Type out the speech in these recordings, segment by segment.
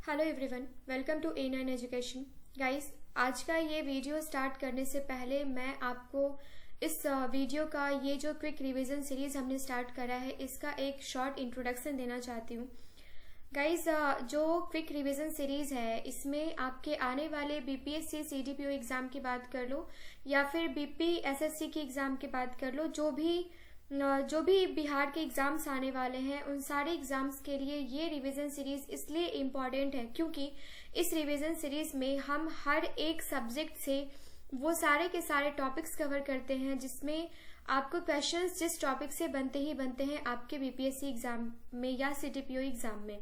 Hello everyone, welcome to A9 education. Guys, आज का ये वीडियो स्टार्ट करने से पहले मैं आपको इस वीडियो का ये जो क्विक रिवीजन सीरीज हमने स्टार्ट करा है इसका एक शॉर्ट इंट्रोडक्शन देना चाहती हूँ। गाइस, जो क्विक रिवीजन सीरीज है इसमें आपके आने वाले बीपीएससी सीडीपीओ एग्जाम की बात कर लो या फिर बीपीएसएससी की एग्जाम की बात कर लो, जो भी बिहार के एग्जाम्स आने वाले हैं उन सारे एग्जाम्स के लिए ये रिवीजन सीरीज इसलिए इम्पॉर्टेंट है क्योंकि इस रिवीजन सीरीज में हम हर एक सब्जेक्ट से वो सारे के सारे टॉपिक्स कवर करते हैं जिसमें आपको क्वेश्चंस जिस टॉपिक से बनते ही बनते हैं आपके बीपीएससी एग्जाम में या सीडीपीओ एग्जाम में।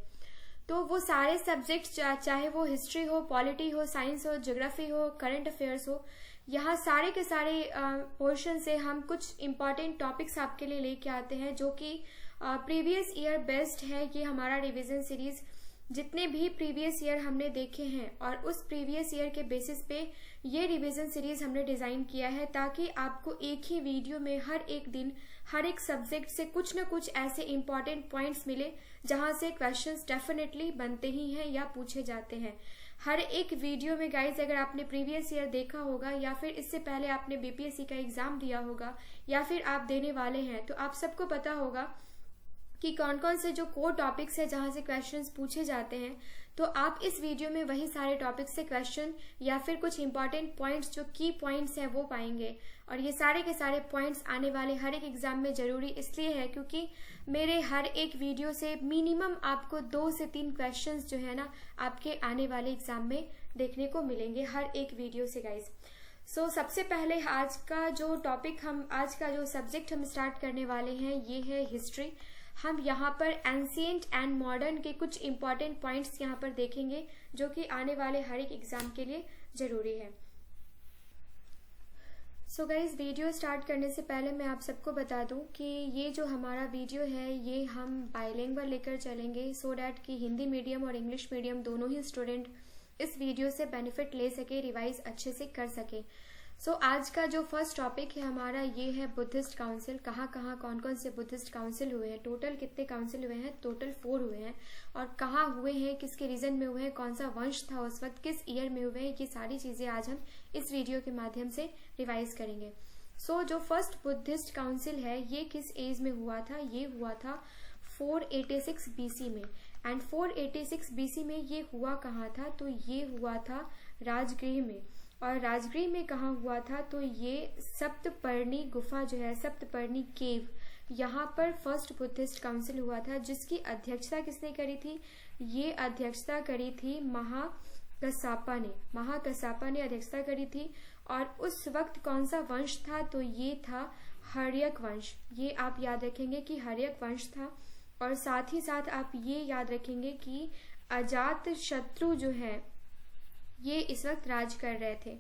तो वो सारे सब्जेक्ट चाहे वो हिस्ट्री हो, पॉलिटी हो, साइंस हो, ज्योग्राफी हो, करंट अफेयर्स हो, यहाँ सारे के सारे पोर्शन से हम कुछ इम्पॉर्टेंट टॉपिक्स आपके लिए लेके आते हैं जो कि प्रीवियस ईयर बेस्ड है। ये हमारा रिवीजन सीरीज जितने भी प्रीवियस ईयर हमने देखे हैं और उस प्रीवियस ईयर के बेसिस पे ये रिवीजन सीरीज हमने डिजाइन किया है ताकि आपको एक ही वीडियो में हर एक दिन हर एक सब्जेक्ट से कुछ न कुछ ऐसे इंपॉर्टेंट पॉइंट्स मिले जहां से क्वेश्चंस डेफिनेटली बनते ही हैं या पूछे जाते हैं। हर एक वीडियो में गाइज अगर आपने प्रीवियस ईयर देखा होगा या फिर इससे पहले आपने बीपीएससी का एग्जाम दिया होगा या फिर आप देने वाले हैं तो आप सबको पता होगा कि कौन कौन से जो कोर टॉपिक्स है जहां से क्वेश्चंस पूछे जाते हैं। तो आप इस वीडियो में वही सारे टॉपिक्स से क्वेश्चन या फिर कुछ इंपॉर्टेंट पॉइंट्स जो की पॉइंट्स हैं वो पाएंगे। और ये सारे के सारे पॉइंट्स आने वाले हर एक एग्जाम में जरूरी इसलिए है क्योंकि मेरे हर एक वीडियो से मिनिमम आपको 2 से 3 क्वेश्चंस जो है ना आपके आने वाले एग्जाम में देखने को मिलेंगे हर एक वीडियो से गाइज। सो सबसे पहले आज का जो सब्जेक्ट हम स्टार्ट करने वाले हैं ये है हिस्ट्री। हम यहाँ पर एंशिएंट एंड मॉडर्न के कुछ इंपॉर्टेंट पॉइंट्स यहाँ पर देखेंगे जो कि आने वाले हर एक एग्जाम के लिए जरूरी है। सो गाइज, वीडियो स्टार्ट करने से पहले मैं आप सबको बता दूं कि ये जो हमारा वीडियो है ये हम बाइलिंगुअल लेकर चलेंगे सो डैट कि हिंदी मीडियम और इंग्लिश मीडियम दोनों ही स्टूडेंट इस वीडियो से बेनिफिट ले सके, रिवाइज अच्छे से कर सके। सो आज का जो फर्स्ट टॉपिक है हमारा ये है बुद्धिस्ट काउंसिल। कहाँ कौन कौन से बुद्धिस्ट काउंसिल हुए हैं, टोटल कितने काउंसिल हुए हैं, टोटल 4 हुए हैं और कहाँ हुए हैं, किसके रीजन में हुए हैं, कौन सा वंश था उस वक्त, किस ईयर में हुए हैं, ये सारी चीजें आज हम इस वीडियो के माध्यम से रिवाइज करेंगे। सो जो फर्स्ट बुद्धिस्ट काउंसिल है ये किस एज में हुआ था, ये हुआ था 486 बीसी में। एंड 486 बीसी में ये हुआ कहाँ था, तो ये हुआ था राजगृह में। और राजगृह में कहाँ हुआ था, तो ये सप्तपर्णी गुफा जो है, सप्तपर्णी केव, यहाँ पर फर्स्ट बुद्धिस्ट काउंसिल हुआ था जिसकी अध्यक्षता किसने करी थी, ये अध्यक्षता करी थी महाकसापा ने अध्यक्षता करी थी। और उस वक्त कौन सा वंश था, तो ये था हर्यक वंश। ये आप याद रखेंगे कि हर्यक वंश था और साथ ही साथ आप ये याद रखेंगे कि अजात शत्रु जो है ये इस वक्त राज कर रहे थे।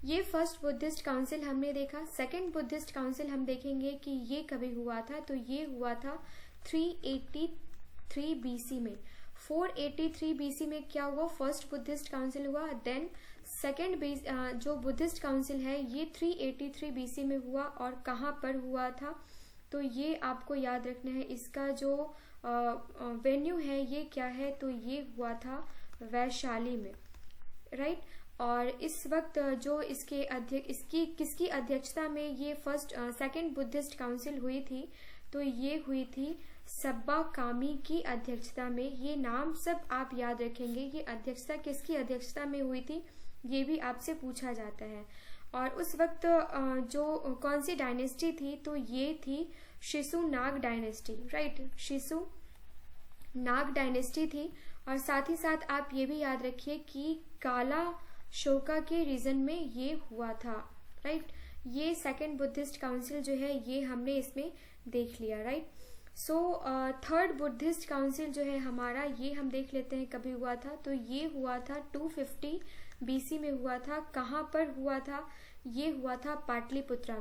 ये फर्स्ट बुद्धिस्ट काउंसिल हमने देखा। सेकंड बुद्धिस्ट काउंसिल हम देखेंगे कि ये कभी हुआ था, तो ये हुआ था 383 बीसी में। 483 बीसी में क्या हुआ, फर्स्ट बुद्धिस्ट काउंसिल हुआ। देन सेकंड जो बुद्धिस्ट काउंसिल है ये 383 बीसी में हुआ और कहाँ पर हुआ था, तो ये आपको याद रखना है। इसका जो वेन्यू है ये क्या है, तो ये हुआ था वैशाली में, राइट। और इस वक्त जो किसकी अध्यक्षता में ये सेकंड बुद्धिस्ट काउंसिल हुई थी, तो ये हुई थी सब्बा कामी की अध्यक्षता में। ये नाम सब आप याद रखेंगे, ये अध्यक्षता किसकी अध्यक्षता में हुई थी ये भी आपसे पूछा जाता है। और उस वक्त जो कौन सी डायनेस्टी थी, तो ये थी Shishunaga dynasty, right, Shishunaga dynasty थी। और साथ ही साथ आप ये भी याद रखिए कि काला शोका के रीजन में ये हुआ था, राइट। ये सेकंड बुद्धिस्ट काउंसिल जो है ये हमने इसमें देख लिया, right. So third Buddhist council जो है हमारा ये हम देख लेते हैं कभी हुआ था, तो ये हुआ था 250 बीसी में हुआ था। कहाँ पर हुआ था, ये हुआ था पाटलिपुत्रा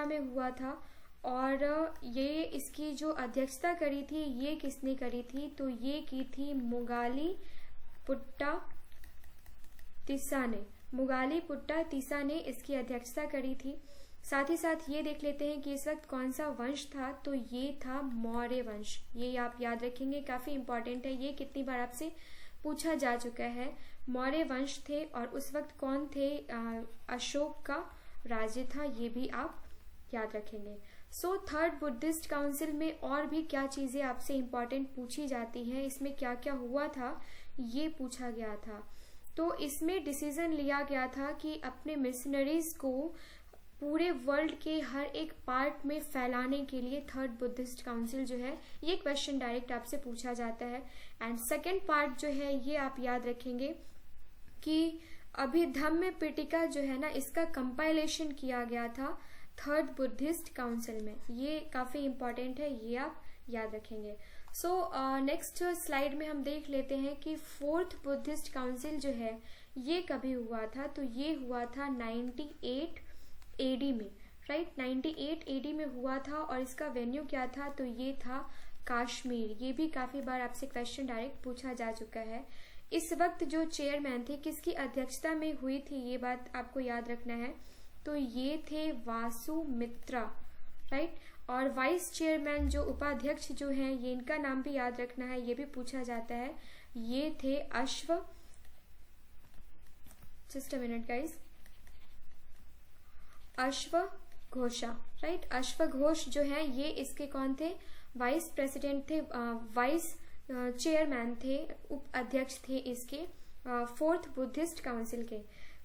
में हुआ था। और ये इसकी जो अध्यक्षता करी थी ये किसने करी थी, तो ये की थी मुगालीपुट्टा तिस्सा ने इसकी अध्यक्षता करी थी। साथ ही साथ ये देख लेते हैं कि इस वक्त कौन सा वंश था, तो ये था मौर्य वंश। ये आप याद रखेंगे, काफी इंपॉर्टेंट है, ये कितनी बार आपसे पूछा जा चुका है। मौर्य वंश थे और उस वक्त कौन थे, अशोक का राज्य था, ये भी आप याद रखेंगे। सो थर्ड बुद्धिस्ट काउंसिल में और भी क्या चीजें आपसे इंपॉर्टेंट पूछी जाती हैं, इसमें क्या क्या हुआ था ये पूछा गया था। तो इसमें डिसीजन लिया गया था कि अपने मिशनरीज को पूरे वर्ल्ड के हर एक पार्ट में फैलाने के लिए थर्ड बुद्धिस्ट काउंसिल जो है, ये क्वेश्चन डायरेक्ट आपसे पूछा जाता है। एंड सेकेंड पार्ट जो है ये आप याद रखेंगे कि अभिधम्म पिटका जो है ना, इसका कंपाइलेशन किया गया था थर्ड बुद्धिस्ट काउंसिल में। ये काफी इंपॉर्टेंट है, ये आप याद रखेंगे। सो नेक्स्ट स्लाइड में हम देख लेते हैं कि फोर्थ बुद्धिस्ट काउंसिल जो है ये कभी हुआ था, तो ये हुआ था 98 एडी में, राइट। 98 एडी में हुआ था और इसका वेन्यू क्या था, तो ये था कश्मीर। ये भी काफी बार आपसे क्वेश्चन डायरेक्ट पूछा जा चुका है। इस वक्त जो चेयरमैन थे, किसकी अध्यक्षता में हुई थी, ये बात आपको याद रखना है, तो ये थे वासुमित्रा, राइट। और वाइस चेयरमैन जो उपाध्यक्ष जो हैं, ये इनका नाम भी याद रखना है, ये भी पूछा जाता है, ये थे just a minute guys, अश्वघोषा, right. अश्वघोष जो है ये इसके कौन थे, वाइस प्रेसिडेंट थे, वाइस चेयरमैन थे, उप अध्यक्ष थे इसके फोर्थ बुद्धिस्ट काउंसिल के।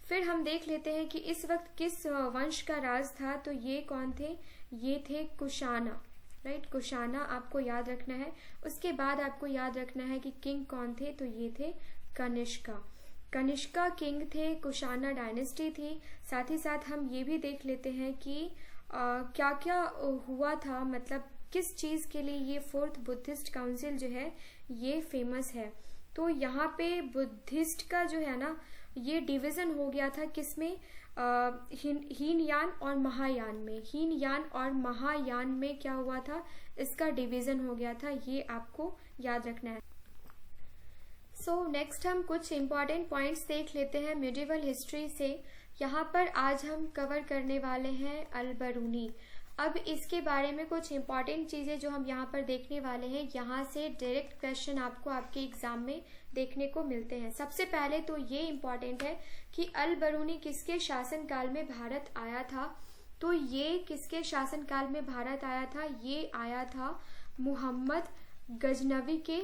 फिर हम देख लेते हैं कि इस वक्त किस वंश का राज था, तो ये कौन थे, ये थे कुशाना, राइट। कुशाना आपको याद रखना है। उसके बाद आपको याद रखना है कि किंग कौन थे, तो ये थे कनिष्का। कनिष्का किंग थे, कुशाना डायनेस्टी थी। साथ ही साथ हम ये भी देख लेते हैं कि क्या क्या हुआ था, मतलब किस चीज के लिए ये फोर्थ बुद्धिस्ट काउंसिल जो है ये फेमस है। तो यहाँ पे बुद्धिस्ट का जो है ना, ये डिवीजन हो गया था किसमें, हीनयान और महायान में। हीनयान और महायान में क्या हुआ था, इसका डिवीजन हो गया था, ये आपको याद रखना है। सो नेक्स्ट हम कुछ इम्पॉर्टेंट पॉइंट्स देख लेते हैं मिडिवल हिस्ट्री से। यहाँ पर आज हम कवर करने वाले हैं अल-बरूनी। अब इसके बारे में कुछ इम्पॉर्टेंट चीजें जो हम यहाँ पर देखने वाले हैं, यहाँ से डायरेक्ट क्वेश्चन आपको आपके एग्जाम में देखने को मिलते हैं। सबसे पहले तो ये इम्पॉर्टेंट है कि अल-बरूनी किसके शासनकाल में भारत आया था, तो ये किसके शासनकाल में भारत आया था, ये आया था मोहम्मद गजनवी के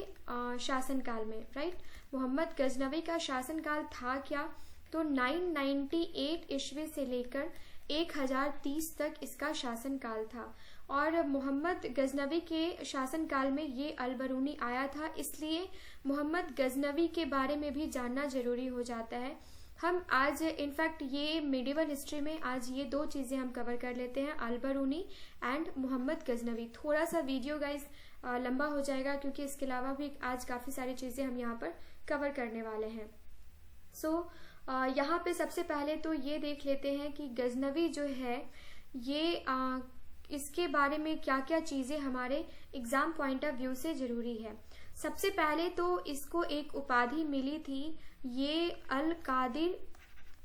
शासनकाल में, राइट। मोहम्मद गजनवी का शासनकाल था क्या, तो 998 ईस्वी से लेकर 1030 तक इसका शासनकाल था। और मोहम्मद गजनवी के शासनकाल में ये अल-बरूनी आया था, इसलिए मोहम्मद गजनवी के बारे में भी जानना जरूरी हो जाता है। हम आज इनफैक्ट ये मिडिवल हिस्ट्री में आज ये दो चीजें हम कवर कर लेते हैं, अल-बरूनी एंड मोहम्मद गजनवी। थोड़ा सा वीडियो गाइस लंबा हो जाएगा क्योंकि इसके अलावा भी आज काफी सारी चीजें हम यहाँ पर कवर करने वाले हैं। सो यहाँ पे सबसे पहले तो ये देख लेते हैं कि गजनवी जो है ये इसके बारे में क्या क्या चीजें हमारे एग्जाम पॉइंट ऑफ व्यू से जरूरी है। सबसे पहले तो इसको एक उपाधि मिली थी, ये अल कादिर।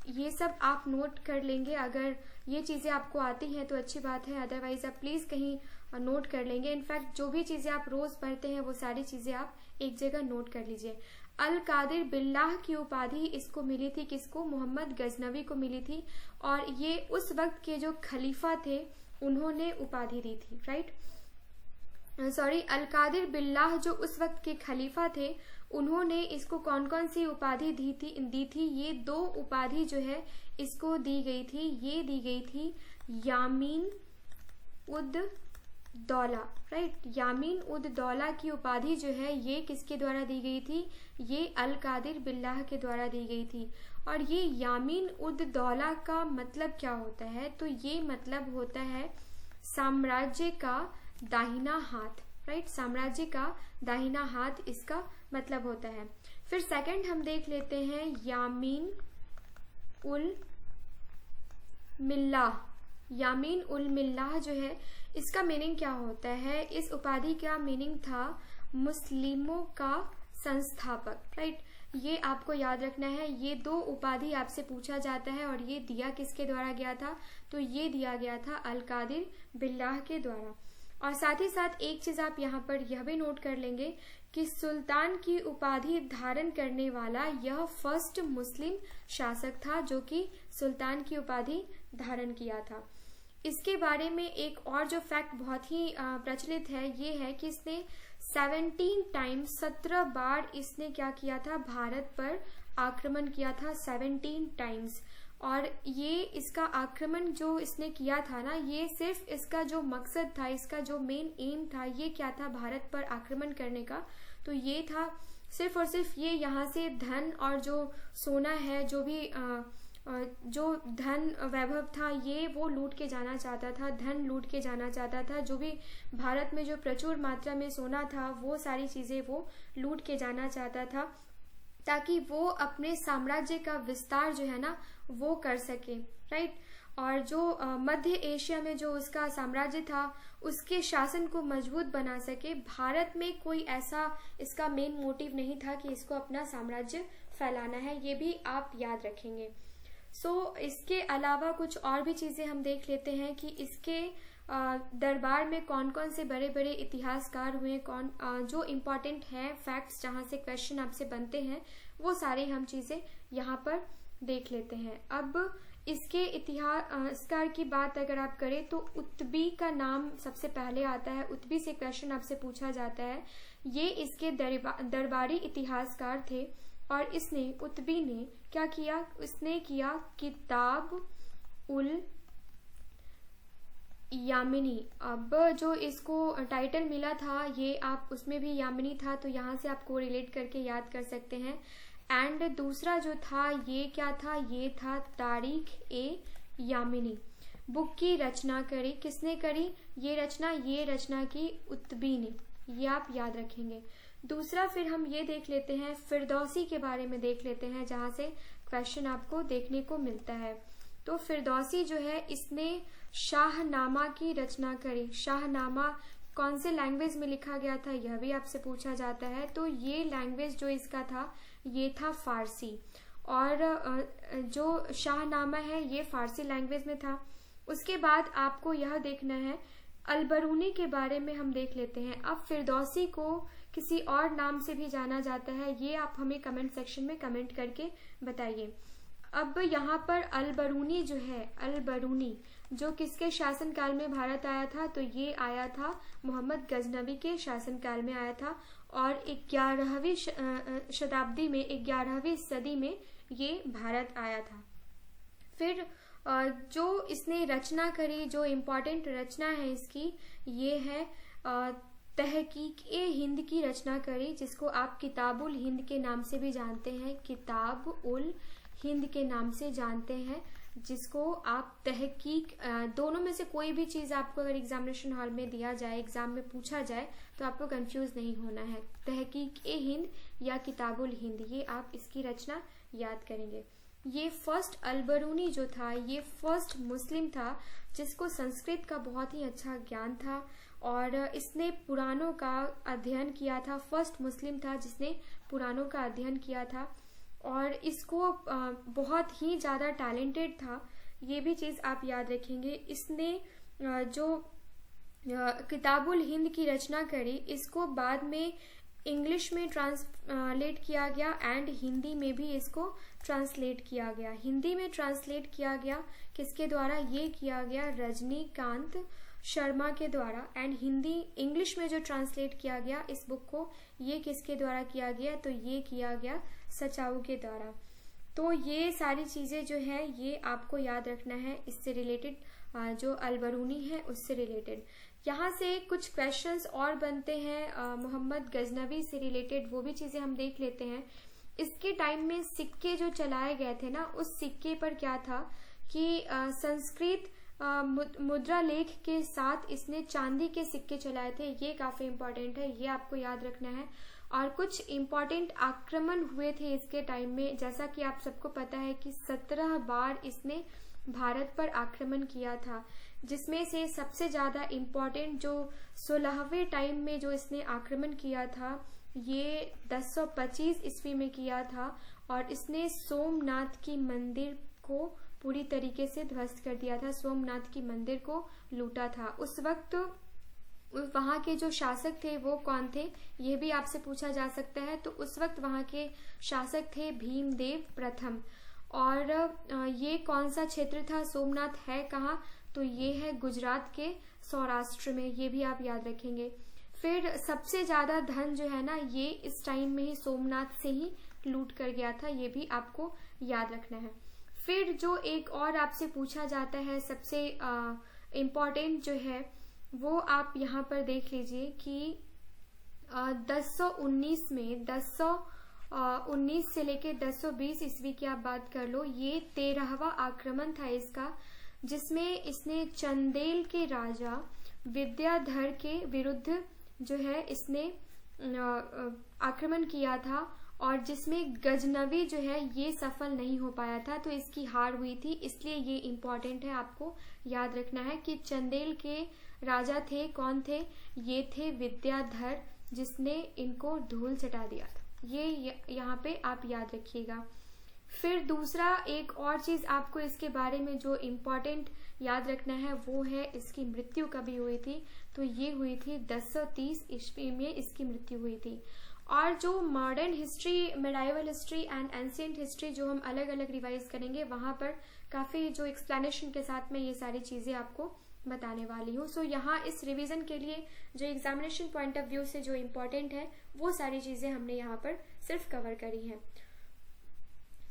ये सब आप नोट कर लेंगे, अगर ये चीजें आपको आती हैं तो अच्छी बात है, अदरवाइज आप प्लीज कहीं नोट कर लेंगे। इनफैक्ट जो भी चीजें आप रोज पढ़ते हैं वो सारी चीजें आप एक जगह नोट कर लीजिए। अल कादिर बिल्लाह की उपाधि इसको मिली थी, किसको, मोहम्मद गजनवी को मिली थी। और ये उस वक्त के जो खलीफा थे उन्होंने उपाधि दी थी, राइट। सॉरी, अल कादिर बिल्लाह जो उस वक्त के खलीफा थे उन्होंने इसको कौन कौन सी उपाधि दी थी, ये दो उपाधि जो है इसको दी गई थी। ये दी गई थी यामीन उद दौला, राइट। यामीन उद दौला की उपाधि जो है ये किसके द्वारा दी गई थी, ये अल कादिर बिल्लाह के द्वारा दी गई थी। और ये यामीन उद दौला का मतलब क्या होता है, तो ये मतलब होता है साम्राज्य का दाहिना हाथ, राइट। साम्राज्य का दाहिना हाथ इसका मतलब होता है। फिर सेकंड हम देख लेते हैं यामीन उल मिल्लाह। यामीन उल मिल्लाह जो है इसका मीनिंग क्या होता है, इस उपाधि का मीनिंग था मुस्लिमों का संस्थापक, राइट। ये आपको याद रखना है। ये 2 उपाधि आपसे पूछा जाता है और ये दिया किसके द्वारा गया था, तो ये दिया गया था अल कादिर बिल्लाह के द्वारा। और साथ ही साथ एक चीज आप यहाँ पर यह भी नोट कर लेंगे कि सुल्तान की उपाधि धारण करने वाला यह फर्स्ट मुस्लिम शासक था जो कि सुल्तान की उपाधि धारण किया था। इसके बारे में एक और जो फैक्ट बहुत ही प्रचलित है ये है कि इसने 17 टाइम्स 17 बार इसने क्या किया था, भारत पर आक्रमण किया था 17 टाइम्स। और ये इसका आक्रमण जो इसने किया था ना, ये सिर्फ इसका जो मकसद था, इसका जो मेन एम था, ये क्या था, भारत पर आक्रमण करने का। तो ये था सिर्फ और सिर्फ ये यहाँ से धन और जो सोना है, जो भी जो धन वैभव था, ये वो लूट के जाना चाहता था, धन लूट के जाना चाहता था। जो भी भारत में जो प्रचुर मात्रा में सोना था, वो सारी चीजें वो लूट के जाना चाहता था ताकि वो अपने साम्राज्य का विस्तार जो है ना वो कर सके, राइट। और जो मध्य एशिया में जो उसका साम्राज्य था उसके शासन को मजबूत बना सके। भारत में कोई ऐसा इसका मेन मोटिव नहीं था कि इसको अपना साम्राज्य फैलाना है, ये भी आप याद रखेंगे। इसके अलावा कुछ और भी चीजें हम देख लेते हैं कि इसके दरबार में कौन कौन से बड़े बड़े इतिहासकार हुए, जो इम्पोर्टेंट है फैक्ट्स जहां से क्वेश्चन आपसे बनते हैं, वो सारे हम चीजें यहाँ पर देख लेते हैं। अब इसके इतिहासकार की बात अगर आप करें तो उत्बी का नाम सबसे पहले आता है। उत्बी से क्वेश्चन आपसे पूछा जाता है। ये इसके दरबारी इतिहासकार थे और उत्बी ने क्या किया, इसने किया किताब उल यामिनी। अब जो इसको टाइटल मिला था ये आप उसमें भी यामिनी था, तो यहाँ से आपको रिलेट करके याद कर सकते हैं। एंड दूसरा जो था ये क्या था, ये था तारीख ए यामिनी। बुक की रचना करी, किसने करी ये रचना की उत्बी ने, ये आप याद रखेंगे। दूसरा फिर हम ये देख लेते हैं, फिरदौसी के बारे में देख लेते हैं जहां से क्वेश्चन आपको देखने को मिलता है। तो फिरदौसी जो है इसने शाहनामा की रचना करी। शाहनामा कौन से लैंग्वेज में लिखा गया था यह भी आपसे पूछा जाता है। तो ये लैंग्वेज जो इसका था ये था फारसी, और जो शाहनामा है ये फारसी लैंग्वेज में था। उसके बाद आपको यह देखना है अलबरूनी के बारे में हम देख लेते हैं। अब फिरदौसी को किसी और नाम से भी जाना जाता है, ये आप हमें कमेंट सेक्शन में कमेंट करके बताइए। अब यहाँ पर अलबरूनी जो है, अलबरूनी जो किसके शासनकाल में भारत आया था, तो ये आया था मोहम्मद गजनवी के शासनकाल में आया था और 11वीं शताब्दी में 11वीं सदी में ये भारत आया था। फिर जो इसने रचना करी, जो इम्पोर्टेंट रचना है इसकी, ये है तहकीक ए हिंद की रचना करी, जिसको आप किताबुल हिंद के नाम से भी जानते हैं, किताब उल हिंद के नाम से जानते हैं, जिसको आप तहकीक, दोनों में से कोई भी चीज आपको अगर एग्जामिनेशन हॉल में दिया जाए, एग्जाम में पूछा जाए, तो आपको कंफ्यूज नहीं होना है। तहकीक ए हिंद या किताबुल हिंद, ये आप इसकी रचना याद करेंगे। ये फर्स्ट अलबरूनी जो था ये फर्स्ट मुस्लिम था जिसको संस्कृत का बहुत ही अच्छा ज्ञान था और इसने पुराणों का अध्ययन किया था। फर्स्ट मुस्लिम था जिसने पुराणों का अध्ययन किया था और इसको बहुत ही ज़्यादा टैलेंटेड था, ये भी चीज़ आप याद रखेंगे। इसने जो किताबुल हिंद की रचना करी, इसको बाद में इंग्लिश में ट्रांसलेट किया गया एंड हिंदी में भी इसको ट्रांसलेट किया गया। हिंदी में ट्रांसलेट किया गया किसके द्वारा, ये किया गया रजनीकांत शर्मा के द्वारा। एंड हिंदी इंग्लिश में जो ट्रांसलेट किया गया इस बुक को, ये किसके द्वारा किया गया, तो ये किया गया सचाऊ के द्वारा। तो ये सारी चीजें जो है ये आपको याद रखना है, इससे रिलेटेड जो अलबरूनी है उससे रिलेटेड। यहाँ से कुछ क्वेश्चंस और बनते हैं मोहम्मद गजनवी से रिलेटेड, वो भी चीजें हम देख लेते हैं। इसके टाइम में सिक्के जो चलाए गए थे ना, उस सिक्के पर क्या था कि संस्कृत मुद्रा लेख के साथ इसने चांदी के सिक्के चलाए थे। ये काफी इम्पोर्टेंट है, ये आपको याद रखना है। और कुछ इम्पोर्टेंट आक्रमण हुए थे इसके टाइम में, जैसा कि आप सबको पता है कि 17 बार इसने भारत पर आक्रमण किया था, जिसमें से सबसे ज्यादा इम्पोर्टेंट जो 16वें टाइम में जो इसने आक्रमण किया था ये 1025 ईस्वी में किया था और इसने सोमनाथ की मंदिर को पूरी तरीके से ध्वस्त कर दिया था, सोमनाथ की मंदिर को लूटा था। उस वक्त वहाँ के जो शासक थे वो कौन थे, ये भी आपसे पूछा जा सकता है। तो उस वक्त वहाँ के शासक थे भीमदेव प्रथम। और ये कौन सा क्षेत्र था, सोमनाथ है कहाँ, तो ये है गुजरात के सौराष्ट्र में, ये भी आप याद रखेंगे। फिर सबसे ज्यादा धन जो है ना, ये इस टाइम में ही सोमनाथ से ही लूट कर गया था, ये भी आपको याद रखना है। फिर जो एक और आपसे पूछा जाता है सबसे इम्पोर्टेंट जो है, वो आप यहाँ पर देख लीजिए कि 1019 में 1019 से लेके 1020 ईस्वी की आप बात कर लो, ये 13वां आक्रमण था इसका, जिसमें इसने चंदेल के राजा विद्याधर के विरुद्ध जो है इसने आक्रमण किया था, और जिसमें गजनवी जो है ये सफल नहीं हो पाया था, तो इसकी हार हुई थी। इसलिए ये इम्पोर्टेंट है, आपको याद रखना है कि चंदेल के राजा थे, कौन थे, ये थे विद्याधर, जिसने इनको धूल चटा दिया था। ये यहाँ पे आप याद रखिएगा। फिर दूसरा एक और चीज आपको इसके बारे में जो इम्पोर्टेंट याद रखना है वो है इसकी मृत्यु कभी हुई थी, तो ये हुई थी 1030 ईस्वी में इसकी मृत्यु हुई थी। और जो modern history, medieval history and ancient history जो हम अलग अलग रिवाइज करेंगे, वहां पर काफी जो एक्सप्लेनेशन के साथ में ये सारी चीजें आपको बताने वाली हूँ। सो यहाँ इस रिवीजन के लिए जो एग्जामिनेशन पॉइंट ऑफ व्यू से जो इम्पोर्टेंट है वो सारी चीजें हमने यहाँ पर सिर्फ कवर करी हैं।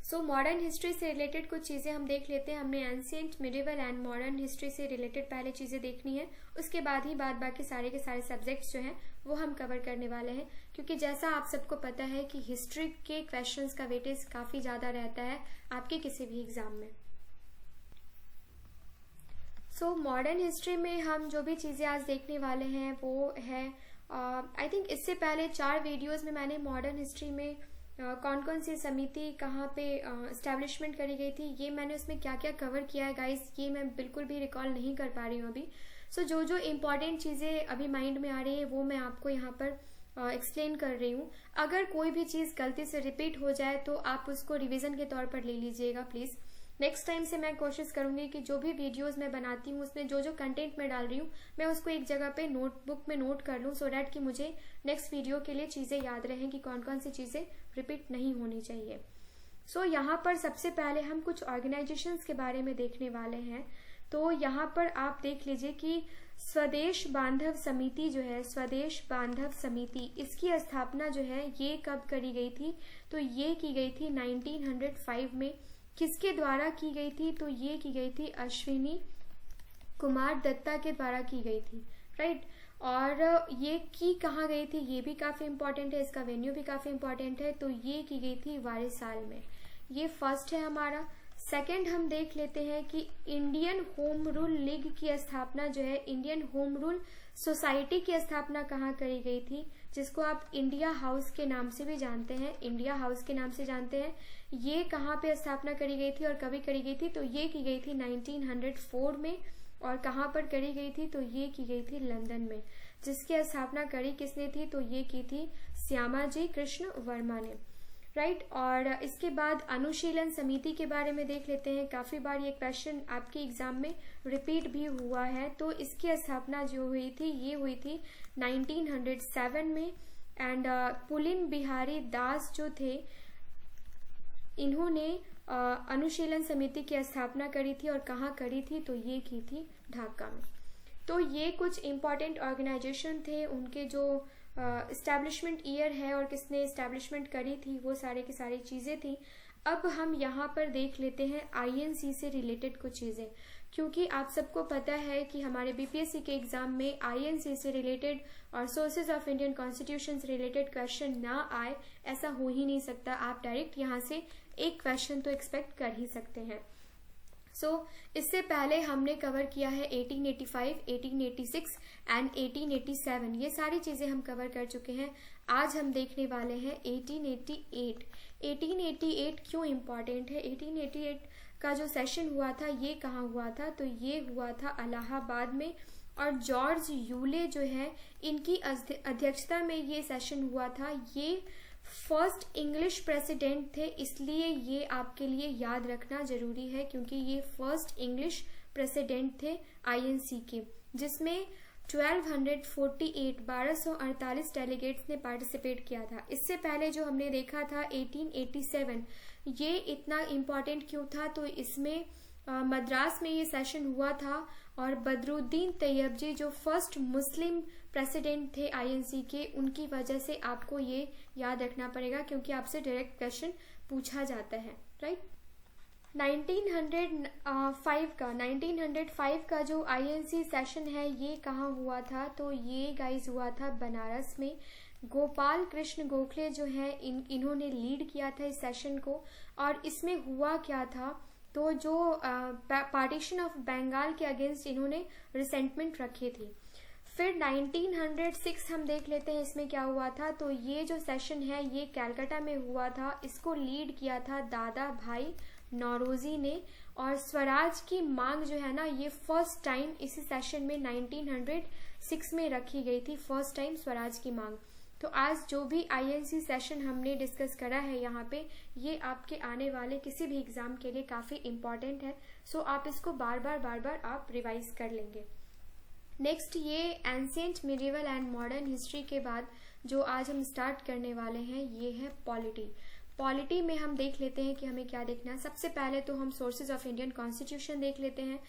सो मॉडर्न हिस्ट्री से रिलेटेड कुछ चीजें हम देख लेते हैं। हमने ancient, medieval and modern history से रिलेटेड पहले चीजें देखनी है, उसके बाद ही बाद बाकी सारे के सारे सब्जेक्ट्स जो हैं वो हम कवर करने वाले हैं, क्योंकि जैसा आप सबको पता है कि हिस्ट्री के क्वेश्चंस का वेटेज काफी ज्यादा रहता है आपके किसी भी एग्जाम में। सो मॉडर्न हिस्ट्री में हम जो भी चीजें आज देखने वाले हैं वो है, आई थिंक इससे पहले 4 वीडियोज में मैंने मॉडर्न हिस्ट्री में कौन कौन सी समिति कहाँ पे एस्टेब्लिशमेंट करी गई थी, ये मैंने उसमें क्या क्या कवर किया है गाइस, ये मैं बिल्कुल भी रिकॉल नहीं कर पा रही हूँ अभी। सो जो जो इम्पोर्टेंट चीज़ें अभी माइंड में आ रही है वो मैं आपको यहाँ पर एक्सप्लेन कर रही हूँ। अगर कोई भी चीज़ गलती से रिपीट हो जाए तो आप उसको रिवीजन के तौर पर ले लीजिएगा प्लीज़। नेक्स्ट टाइम से मैं कोशिश करूंगी कि जो भी वीडियोस मैं बनाती हूँ उसमें जो जो कंटेंट मैं डाल रही हूँ मैं उसको एक जगह पे नोटबुक में नोट कर लूँ, सो डैट कि मुझे नेक्स्ट वीडियो के लिए चीज़ें याद रहें कि कौन कौन सी चीज़ें रिपीट नहीं होनी चाहिए। सो यहाँ पर सबसे पहले हम कुछ ऑर्गेनाइजेशंस के बारे में देखने वाले हैं। तो यहाँ पर आप देख लीजिए कि स्वदेश बांधव समिति जो है, स्वदेश बांधव समिति, इसकी स्थापना जो है ये कब करी गई थी, तो ये की गई थी 1905 में। किसके द्वारा की गई थी, तो ये की गई थी अश्विनी कुमार दत्ता के द्वारा की गई थी, राइट। और ये की कहाँ गई थी ये भी काफी इंपॉर्टेंट है, इसका वेन्यू भी काफी इंपॉर्टेंट है। तो ये की गई थी वारिसाल में, ये फर्स्ट है हमारा। सेकंड हम देख लेते हैं कि इंडियन होम रूल लीग की स्थापना जो है, इंडियन होम रूल सोसाइटी की स्थापना कहाँ करी गई थी, जिसको आप इंडिया हाउस के नाम से भी जानते हैं, इंडिया हाउस के नाम से जानते हैं। ये कहाँ पे स्थापना करी गई थी और कभी करी गई थी, तो ये की गई थी 1904 में। और कहाँ पर करी गई थी, तो ये की गई थी लंदन में। जिसकी स्थापना करी किसने थी, तो ये की थी श्यामाजी कृष्ण वर्मा ने, राइट। और इसके बाद अनुशीलन समिति के बारे में देख लेते हैं। काफी बार ये क्वेश्चन आपके एग्जाम में रिपीट भी हुआ है। तो इसकी स्थापना जो हुई थी ये हुई थी 1907 में। एंड पुलिन बिहारी दास जो थे, इन्होंने अनुशीलन समिति की स्थापना करी थी। और कहाँ करी थी, तो ये की थी ढाका में। तो ये कुछ इम्पोर्टेंट ऑर्गेनाइजेशन थे, उनके जो एस्टैब्लिशमेंट ईयर है और किसने एस्टैब्लिशमेंट करी थी, वो सारे की सारी चीज़ें थी। अब हम यहाँ पर देख लेते हैं आईएनसी से रिलेटेड कुछ चीज़ें, क्योंकि आप सबको पता है कि हमारे बीपीएससी के एग्जाम में आईएनसी से रिलेटेड और सोर्सेज ऑफ इंडियन कॉन्स्टिट्यूशन से रिलेटेड क्वेश्चन ना आए, ऐसा हो ही नहीं सकता। आप डायरेक्ट यहाँ से एक क्वेश्चन तो एक्सपेक्ट कर ही सकते हैं। इससे पहले हमने कवर किया है 1885, 1886 एंड 1887, ये सारी चीजें हम कवर कर चुके हैं। आज हम देखने वाले हैं 1888। 1888 क्यों इम्पॉर्टेंट है, 1888 का जो सेशन हुआ था ये कहाँ हुआ था, तो ये हुआ था इलाहाबाद में। और जॉर्ज यूले जो है इनकी अध्यक्षता में ये सेशन हुआ था। ये फर्स्ट इंग्लिश प्रेसिडेंट थे, इसलिए ये आपके लिए याद रखना जरूरी है क्योंकि ये फर्स्ट इंग्लिश प्रेसिडेंट थे आईएनसी के, जिसमें 1248 डेलीगेट्स ने पार्टिसिपेट किया था। इससे पहले जो हमने देखा था 1887, ये इतना इम्पोर्टेंट क्यों था? तो इसमें मद्रास में ये सेशन हुआ था और बदरुद्दीन तैयबजी जो फर्स्ट मुस्लिम प्रेसिडेंट थे आईएनसी के, उनकी वजह से आपको ये याद रखना पड़ेगा क्योंकि आपसे डायरेक्ट क्वेश्चन पूछा जाता है, राइट। 1905 का जो आईएनसी सेशन है ये कहाँ हुआ था? तो ये गाइज हुआ था बनारस में। गोपाल कृष्ण गोखले जो है इन्होंने लीड किया था इस सेशन को। और इसमें हुआ क्या था? तो जो पार्टीशन ऑफ बंगाल के अगेंस्ट इन्होंने रिसेंटमेंट रखी थी। फिर 1906 हम देख लेते हैं इसमें क्या हुआ था। तो ये जो सेशन है ये कलकत्ता में हुआ था। इसको लीड किया था दादा भाई नौरोजी ने। और स्वराज की मांग जो है ना ये फर्स्ट टाइम इसी सेशन में 1906 में रखी गई थी, फर्स्ट टाइम स्वराज की मांग। तो आज जो भी आईएनसी सेशन हमने डिस्कस करा है यहाँ पे, ये आपके आने वाले किसी भी एग्जाम के लिए काफी इम्पोर्टेंट है। सो आप इसको बार बार आप रिवाइज कर लेंगे। नेक्स्ट ये ancient, medieval and modern history के बाद जो आज हम स्टार्ट करने वाले हैं ये है पॉलिटी। पॉलिटी में हम देख लेते हैं कि हमें क्या देखना है। सबसे पहले तो हम सोर्सेज ऑफ इंडियन कॉन्स्टिट्यूशन देख लेते हैं।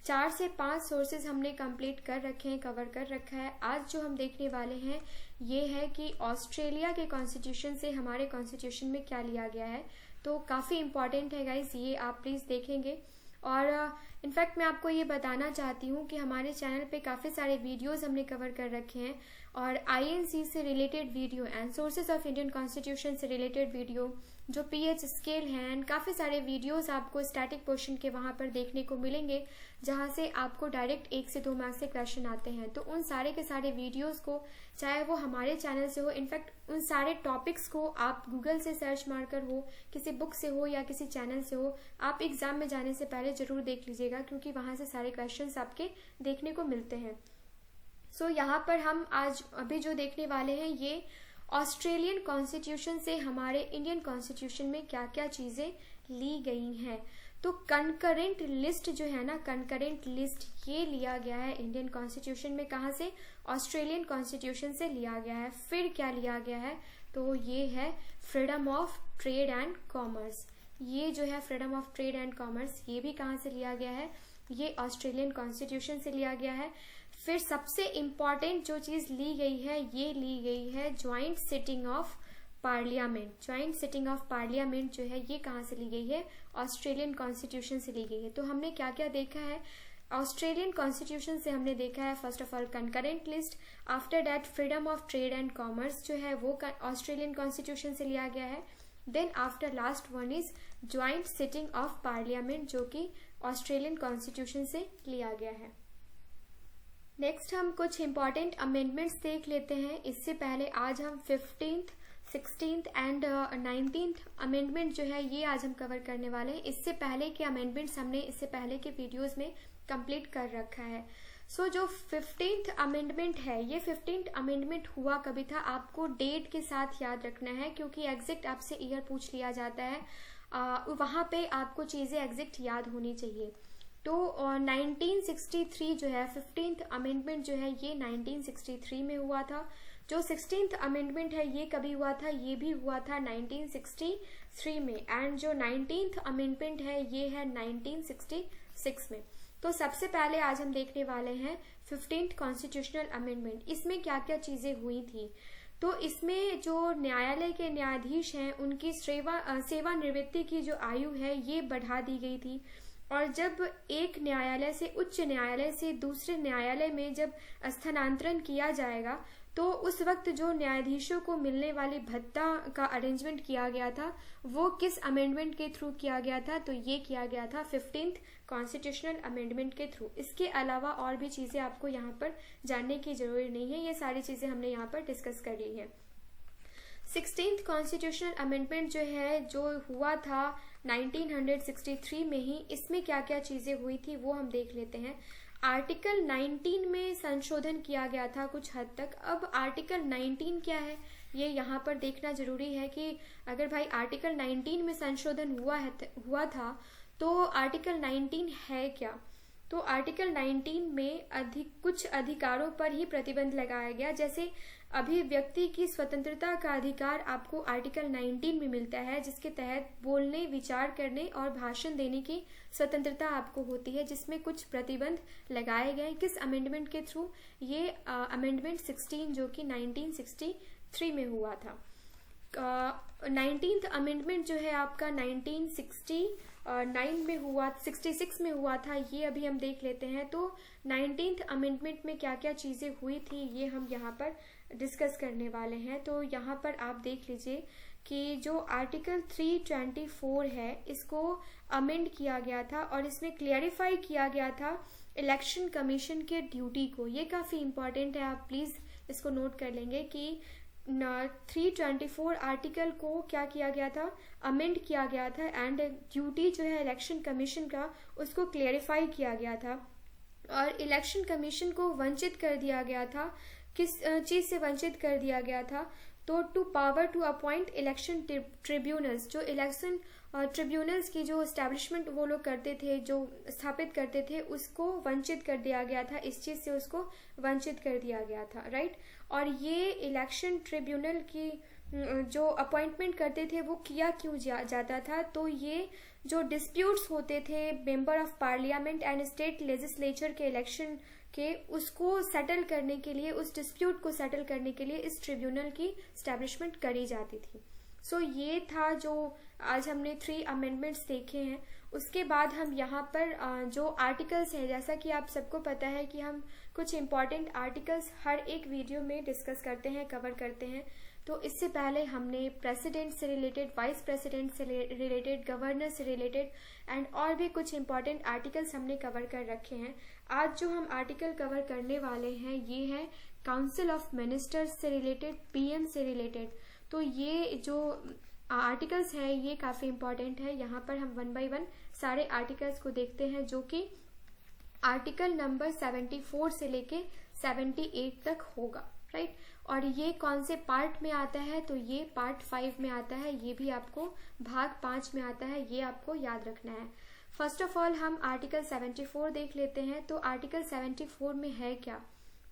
4 से 5 सोर्सेज हमने कंप्लीट कर रखे हैं, कवर कर रखा है। आज जो हम देखने वाले हैं ये है कि ऑस्ट्रेलिया के कॉन्स्टिट्यूशन से हमारे कॉन्स्टिट्यूशन में क्या लिया गया है। तो काफी इंपॉर्टेंट है गाइस, ये आप प्लीज देखेंगे। और इनफैक्ट मैं आपको ये बताना चाहती हूँ कि हमारे चैनल पे काफी सारे वीडियोस हमने कवर कर रखे हैं और आईएनसी से related video and sources of Indian constitution से रिलेटेड वीडियो, जो पीएच स्केल है एंड काफी सारे वीडियोस आपको स्टैटिक पोर्शन के वहां पर देखने को मिलेंगे जहां से आपको डायरेक्ट 1 से 2 मार्क्स से क्वेश्चन आते हैं। तो उन सारे के सारे वीडियोस को, चाहे वो हमारे चैनल से हो, इनफैक्ट उन सारे टॉपिक्स को आप गूगल से सर्च मारकर हो, किसी बुक से हो या किसी चैनल से हो, आप एग्जाम में जाने से पहले जरूर देख लीजिएगा क्योंकि वहां से सारे क्वेश्चंस आपके देखने को मिलते हैं। सो यहाँ पर हम आज अभी जो देखने वाले हैं ये ऑस्ट्रेलियन कॉन्स्टिट्यूशन से हमारे इंडियन कॉन्स्टिट्यूशन में क्या क्या चीजें ली गई हैं। तो कंकरेंट लिस्ट जो है ना, कंकरेंट लिस्ट ये लिया गया है इंडियन कॉन्स्टिट्यूशन में। कहाँ से? ऑस्ट्रेलियन कॉन्स्टिट्यूशन से लिया गया है। फिर क्या लिया गया है? तो ये है freedom of trade and commerce. ये जो है freedom of trade and commerce, ये भी कहाँ से लिया गया है? ये ऑस्ट्रेलियन कॉन्स्टिट्यूशन से लिया गया है। फिर सबसे इम्पॉर्टेंट जो चीज ली गई है ये ली गई है joint sitting of parliament. Joint sitting of parliament जो है ये कहाँ से ली गई है? ऑस्ट्रेलियन कॉन्स्टिट्यूशन से ली गई है। तो हमने क्या क्या देखा है ऑस्ट्रेलियन कॉन्स्टिट्यूशन से? हमने देखा है first of all concurrent list, after that freedom of trade and commerce जो है वो ऑस्ट्रेलियन कॉन्स्टिट्यूशन से लिया गया है। Then after last one is joint sitting of parliament जो कि ऑस्ट्रेलियन कॉन्स्टिट्यूशन से लिया गया है। नेक्स्ट हम कुछ इंपॉर्टेंट अमेंडमेंट्स देख लेते हैं। इससे पहले आज हम 15th, 16th and 19th amendment जो है ये आज हम कवर करने वाले हैं। इससे पहले के अमेंडमेंट्स हमने इससे पहले के वीडियोस में कंप्लीट कर रखा है। सो जो 15th अमेंडमेंट है ये 15th अमेंडमेंट हुआ कभी था? आपको डेट के साथ याद रखना है क्योंकि एग्जैक्ट आपसे ईयर पूछ लिया जाता है, वहां पे आपको चीजें एग्जैक्ट याद होनी चाहिए। तो 1963 जो है 15th अमेंडमेंट जो है ये 1963 में हुआ था। जो 16th अमेंडमेंट है ये कभी हुआ था? ये भी हुआ था 1963 में। एंड जो 19th अमेंडमेंट है ये है 1966 में। तो सबसे पहले आज हम देखने वाले हैं 15th कॉन्स्टिट्यूशनल अमेंडमेंट। इसमें क्या क्या चीजें हुई थी? तो इसमें जो न्यायालय के न्यायाधीश हैं उनकी सेवानिवृत्ति की जो आयु है ये बढ़ा दी गई थी। और जब एक न्यायालय से, उच्च न्यायालय से दूसरे न्यायालय में जब स्थानांतरण किया जाएगा तो उस वक्त जो न्यायाधीशों को मिलने वाली भत्ता का अरेंजमेंट किया गया था वो किस अमेंडमेंट के थ्रू किया गया था? तो ये किया गया था 15th कॉन्स्टिट्यूशनल अमेंडमेंट के थ्रू। इसके अलावा और भी चीजें आपको यहाँ पर जानने की जरूरत नहीं है, ये सारी चीजें हमने यहाँ पर डिस्कस कर ली है। 16th कॉन्स्टिट्यूशनल अमेंडमेंट जो है जो हुआ था 1963 में ही, इसमें क्या क्या चीजें हुई थी वो हम देख लेते हैं। आर्टिकल 19 में संशोधन किया गया था कुछ हद तक। अब आर्टिकल 19 क्या है ये यहाँ पर देखना जरूरी है कि अगर भाई आर्टिकल 19 में संशोधन हुआ था तो आर्टिकल 19 है क्या। तो आर्टिकल 19 में कुछ अधिकारों पर ही प्रतिबंध लगाया गया, जैसे अभिव्यक्ति की स्वतंत्रता का अधिकार आपको आर्टिकल 19 में मिलता है, जिसके तहत बोलने, विचार करने और भाषण देने की स्वतंत्रता आपको होती है, जिसमें कुछ प्रतिबंध लगाए गए। किस अमेंडमेंट के थ्रू? ये अमेंडमेंट 16 जो कि 1963 में हुआ था। 19th अमेंडमेंट जो है आपका 1969 में हुआ, 66 में हुआ था, ये अभी हम देख लेते हैं। तो 19th अमेंडमेंट में क्या क्या चीजें हुई थी ये हम यहाँ पर डिस्कस करने वाले हैं। तो यहाँ पर आप देख लीजिए कि जो आर्टिकल 324 है इसको अमेंड किया गया था और इसमें क्लियरिफाई किया गया था इलेक्शन कमीशन के ड्यूटी को। ये काफी इंपॉर्टेंट है, आप प्लीज इसको नोट कर लेंगे कि 324 आर्टिकल को क्या किया गया था, अमेंड किया गया था एंड ड्यूटी जो है इलेक्शन कमीशन का उसको क्लियरिफाई किया गया था। और इलेक्शन कमीशन को वंचित कर दिया गया था, किस चीज से वंचित कर दिया गया था? तो to power to appoint election tribunals, जो इलेक्शन ट्रिब्यूनल्स की जो एस्टैब्लिशमेंट वो लोग करते थे, जो स्थापित करते थे, उसको वंचित कर दिया गया था, इस चीज से उसको वंचित कर दिया गया था, राइट। और ये इलेक्शन ट्रिब्यूनल की जो अपॉइंटमेंट करते थे वो किया क्यों जाता था? तो ये जो डिस्प्यूट्स होते थे member of parliament and state legislature के इलेक्शन के, उसको सेटल करने के लिए, उस डिस्प्यूट को सेटल करने के लिए इस ट्रिब्यूनल की स्टैब्लिशमेंट करी जाती थी। सो ये था जो आज हमने 3 अमेंडमेंट्स देखे हैं। उसके बाद हम यहाँ पर जो आर्टिकल्स है, जैसा कि आप सबको पता है कि हम कुछ इम्पॉर्टेंट आर्टिकल्स हर एक वीडियो में डिस्कस करते हैं, कवर करते हैं। तो इससे पहले हमने प्रेसिडेंट से रिलेटेड, वाइस प्रेसिडेंट से रिलेटेड, गवर्नर से रिलेटेड एंड और भी कुछ इम्पॉर्टेंट आर्टिकल्स हमने कवर कर रखे हैं। आज जो हम आर्टिकल कवर करने वाले हैं ये है काउंसिल ऑफ मिनिस्टर्स से रिलेटेड, पीएम से रिलेटेड। तो ये जो आर्टिकल्स है ये काफी इंपॉर्टेंट है। यहाँ पर हम 1 बाय 1 सारे आर्टिकल्स को देखते हैं, जो कि आर्टिकल नंबर 74 से लेके 78 तक होगा, राइट। और ये कौन से पार्ट में आता है? तो ये पार्ट 5 में आता है, ये भी आपको भाग 5 में आता है, ये आपको याद रखना है। फर्स्ट ऑफ ऑल हम आर्टिकल 74 देख लेते हैं। तो आर्टिकल 74 में है क्या?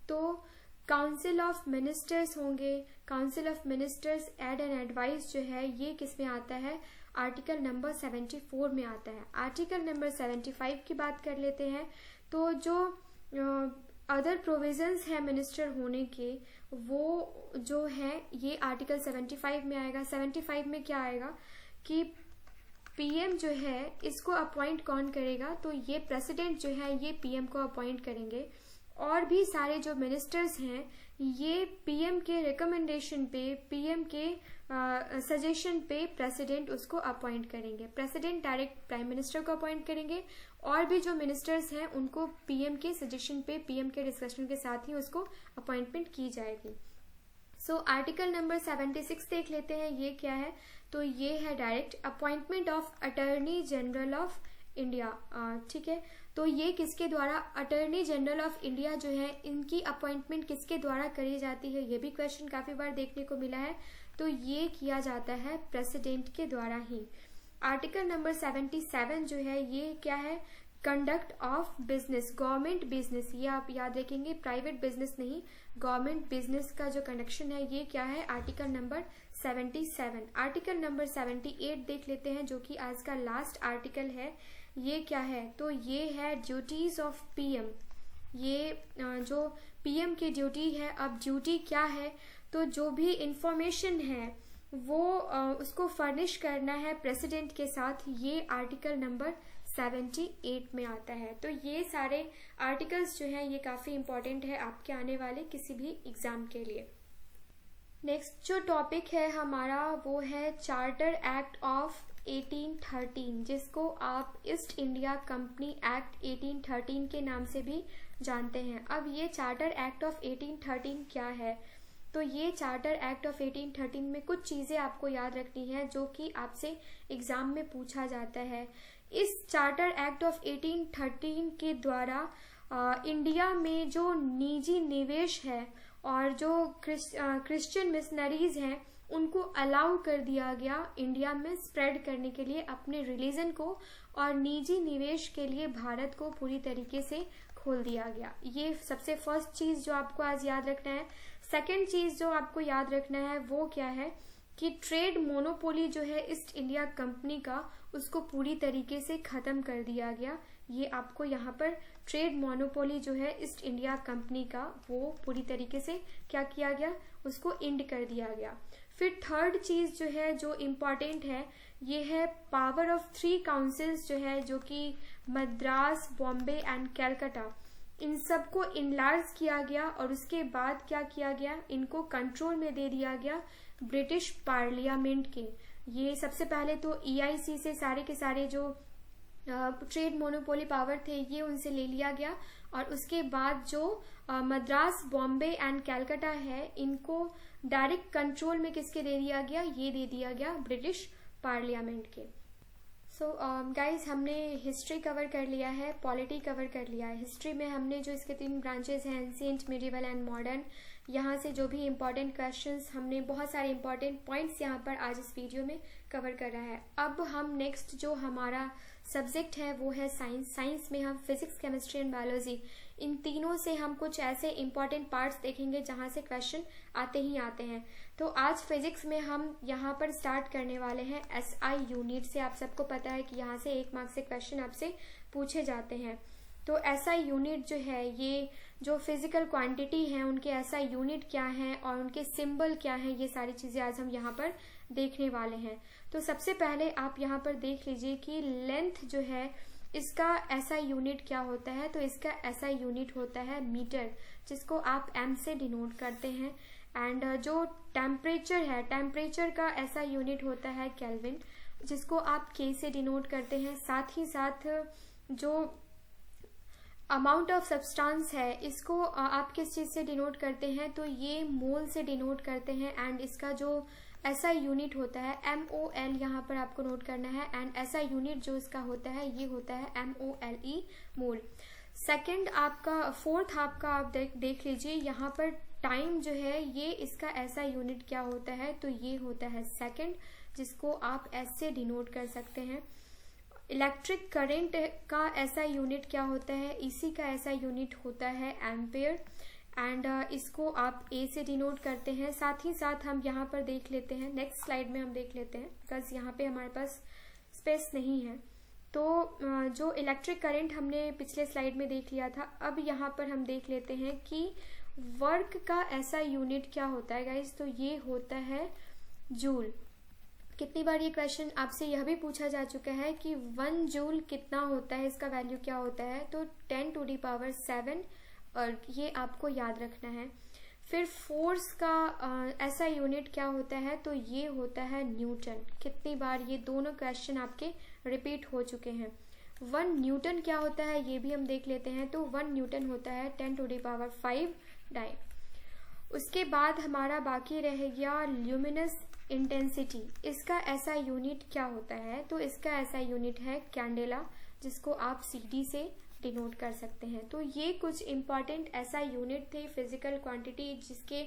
तो काउंसिल ऑफ मिनिस्टर्स होंगे, council of ministers aid and advice जो है ये किस में आता है? आर्टिकल नंबर 74 में आता है। आर्टिकल नंबर 75 की बात कर लेते हैं। तो जो अदर प्रोविजंस है मिनिस्टर होने के, वो जो है ये आर्टिकल 75 में आएगा। 75 में क्या आएगा कि पीएम जो है इसको अपॉइंट कौन करेगा? तो ये प्रेसिडेंट जो है ये पीएम को अपॉइंट करेंगे, और भी सारे जो मिनिस्टर्स हैं ये पीएम के रिकमेंडेशन पे, पीएम के सजेशन पे प्रेसिडेंट उसको अपॉइंट करेंगे। प्रेसिडेंट डायरेक्ट प्राइम मिनिस्टर को अपॉइंट करेंगे, और भी जो मिनिस्टर्स हैं उनको पीएम के सजेशन पे, पीएम के डिस्कशन के साथ ही उसको अपॉइंटमेंट की जाएगी। सो आर्टिकल नंबर 76 देख लेते हैं, ये क्या है? तो ये है direct appointment of attorney general of India, ठीक है। तो ये किसके द्वारा? अटॉर्नी जनरल ऑफ इंडिया जो है इनकी अपॉइंटमेंट किसके द्वारा करी जाती है? ये भी क्वेश्चन काफी बार देखने को मिला है। तो ये किया जाता है प्रेसिडेंट के द्वारा ही। आर्टिकल नंबर 77 जो है ये क्या है? Conduct of business, government business, ये आप याद रखेंगे, प्राइवेट बिजनेस नहीं, गवर्नमेंट बिजनेस का जो कंडक्शन है ये क्या है? Article number 77। आर्टिकल नंबर 78 देख लेते हैं, जो कि आज का लास्ट आर्टिकल है। ये क्या है? तो ये है ड्यूटीज ऑफ पीएम। ये जो पीएम की ड्यूटी है। अब ड्यूटी क्या है? तो जो भी इंफॉर्मेशन है वो उसको फर्निश करना है प्रेसिडेंट के साथ, ये आर्टिकल नंबर 78 में आता है। तो ये सारे आर्टिकल्स जो हैं ये काफी इंपॉर्टेंट है आपके आने वाले किसी भी एग्जाम के लिए। नेक्स्ट जो टॉपिक है हमारा वो है चार्टर एक्ट ऑफ 1813, जिसको आप ईस्ट इंडिया कंपनी एक्ट 1813 के नाम से भी जानते हैं। अब ये चार्टर एक्ट ऑफ 1813 क्या है? तो ये चार्टर एक्ट ऑफ 1813 में कुछ चीजें आपको याद रखनी है जो कि आपसे एग्जाम में पूछा जाता है। इस चार्टर एक्ट ऑफ 1813 के द्वारा इंडिया में जो निजी निवेश है और जो क्रिश्चियन मिशनरीज हैं उनको अलाउ कर दिया गया इंडिया में स्प्रेड करने के लिए अपने रिलीजन को, और निजी निवेश के लिए भारत को पूरी तरीके से खोल दिया गया। ये सबसे फर्स्ट चीज जो आपको आज याद रखना है। सेकंड चीज जो आपको याद रखना है वो क्या है कि ट्रेड मोनोपोली जो है ईस्ट इंडिया कंपनी का, उसको पूरी तरीके से खत्म कर दिया गया। ये आपको यहाँ पर ट्रेड मोनोपोली जो है ईस्ट इंडिया कंपनी का, वो पूरी तरीके से क्या किया गया, उसको एंड कर दिया गया। फिर थर्ड चीज जो है जो इम्पोर्टेंट है, ये है पावर ऑफ 3 काउंसिल्स जो है, जो कि मद्रास, बॉम्बे एंड कैलकाटा, इन सबको इनलार्ज किया गया और उसके बाद क्या किया गया, इनको कंट्रोल में दे दिया गया ब्रिटिश पार्लियामेंट के। ये सबसे पहले तो EIC से सारे के सारे जो ट्रेड मोनोपोली पावर थे ये उनसे ले लिया गया, और उसके बाद जो मद्रास, बॉम्बे एंड कैलकाटा है, इनको डायरेक्ट कंट्रोल में किसके दे दिया गया, ये दे दिया गया ब्रिटिश पार्लियामेंट के। सो गाइज, हमने हिस्ट्री कवर कर लिया है, पॉलिटी कवर कर लिया है। हिस्ट्री में हमने जो इसके 3 ब्रांचेस हैं, एंशिएंट, मिडिवल एंड मॉडर्न, यहाँ से जो भी इंपॉर्टेंट क्वेश्चंस, हमने बहुत सारे इंपॉर्टेंट पॉइंट्स यहाँ पर आज इस वीडियो में कवर कर रहा है। अब हम नेक्स्ट जो हमारा सब्जेक्ट है वो है साइंस। साइंस में हम फिजिक्स, केमिस्ट्री एंड बायोलॉजी, इन तीनों से हम कुछ ऐसे इंपॉर्टेंट पार्ट्स देखेंगे जहाँ से क्वेश्चन आते ही आते हैं। तो आज फिजिक्स में हम यहाँ पर स्टार्ट करने वाले हैं SI यूनिट से। आप सबको पता है कि यहाँ से 1 मार्क्स से क्वेश्चन आपसे पूछे जाते हैं। तो SI यूनिट जो है, ये जो फिजिकल क्वांटिटी है उनके SI यूनिट क्या है और उनके सिंबल क्या है, ये सारी चीजें आज हम यहाँ पर देखने वाले हैं। तो सबसे पहले आप यहाँ पर देख लीजिए कि लेंथ जो है इसका SI यूनिट क्या होता है। तो इसका SI यूनिट होता है मीटर, जिसको आप M से डिनोट करते हैं। एंड जो टेम्परेचर है, टेम्परेचर का SI यूनिट होता है केल्विन, जिसको आप K से डिनोट करते हैं। साथ ही साथ जो अमाउंट ऑफ सब्सटेंस है, इसको आप किस चीज से डिनोट करते हैं, तो ये मोल से डिनोट करते हैं। एंड इसका जो SI यूनिट होता है MOL, यहाँ पर आपको नोट करना है। एंड SI यूनिट जो इसका होता है ये होता है MOLE, मोल। सेकंड आपका, फोर्थ आपका आप देख लीजिए यहाँ पर टाइम जो है, ये इसका SI यूनिट क्या होता है, तो ये होता है सेकंड, जिसको आप S से डिनोट कर सकते हैं। इलेक्ट्रिक करंट का SI यूनिट क्या होता है, इसी का SI यूनिट होता है एम्पेयर। एंड इसको आप A से डिनोट करते हैं। साथ ही साथ हम यहाँ पर देख लेते हैं, नेक्स्ट स्लाइड में हम देख लेते हैं, बिकॉज यहाँ पे हमारे पास स्पेस नहीं है। तो जो इलेक्ट्रिक करंट हमने पिछले स्लाइड में देख लिया था, अब यहाँ पर हम देख लेते हैं कि वर्क का SI यूनिट क्या होता है गाइज। तो ये होता है जूल। कितनी बार ये क्वेश्चन आपसे यह भी पूछा जा चुका है कि 1 जूल कितना होता है, इसका वैल्यू क्या होता है, तो 10⁻⁷, और ये आपको याद रखना है। फिर फोर्स का SI यूनिट क्या होता है, तो ये होता है न्यूटन। कितनी बार ये दोनों क्वेश्चन आपके रिपीट हो चुके हैं। 1 न्यूटन क्या होता है ये भी हम देख लेते हैं। तो 1 न्यूटन होता है 10⁵ डाइन। उसके बाद हमारा बाकी रह गया ल्यूमिनस इंटेंसिटी। इसका SI यूनिट क्या होता है, तो इसका SI यूनिट है कैंडेला, जिसको आप CD से डिनोट कर सकते हैं। तो ये कुछ इंपॉर्टेंट SI यूनिट थे फिजिकल क्वांटिटी, जिसके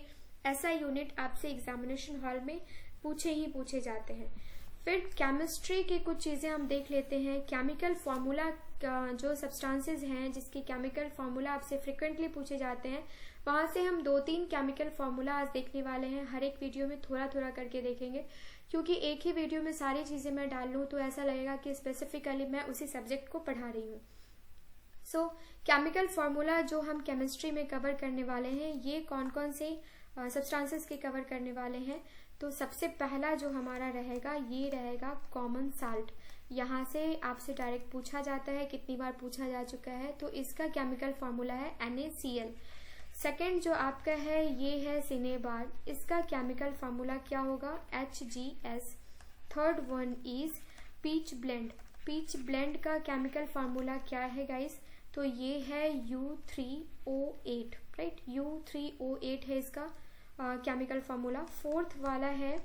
SI यूनिट आपसे एग्जामिनेशन हॉल में पूछे जाते हैं। फिर केमिस्ट्री की कुछ चीजें हम देख लेते हैं। केमिकल फॉर्मूला, जो सब्सटेंसेस हैं जिसके केमिकल फॉर्मूला आपसे फ्रिक्वेंटली पूछे जाते हैं, वहां से हम 2-3 केमिकल फॉर्मूला आज देखने वाले हैं। हर एक वीडियो में थोड़ा थोड़ा करके देखेंगे, क्योंकि एक ही वीडियो में सारी चीजें मैं डाल लूँ तो ऐसा लगेगा कि स्पेसिफिकली मैं उसी सब्जेक्ट को पढ़ा रही हूँ। सो केमिकल फॉर्मूला जो हम केमिस्ट्री में कवर करने वाले हैं, ये कौन कौन से सब्सटेंसेस के कवर करने वाले हैं। तो सबसे पहला जो हमारा रहेगा, ये रहेगा कॉमन साल्ट। यहाँ से आपसे डायरेक्ट पूछा जाता है, कितनी बार पूछा जा चुका है, तो इसका केमिकल फॉर्मूला है NaCl। सेकेंड जो आपका है ये है सिनेबार, इसका केमिकल फॉर्मूला क्या होगा, HgS। Third one is pitchblende. Pitchblende का केमिकल फॉर्मूला क्या है गाइस, तो ये है U3O8, राइट, U3O8 है इसका केमिकल फॉर्मूला। फोर्थ वाला है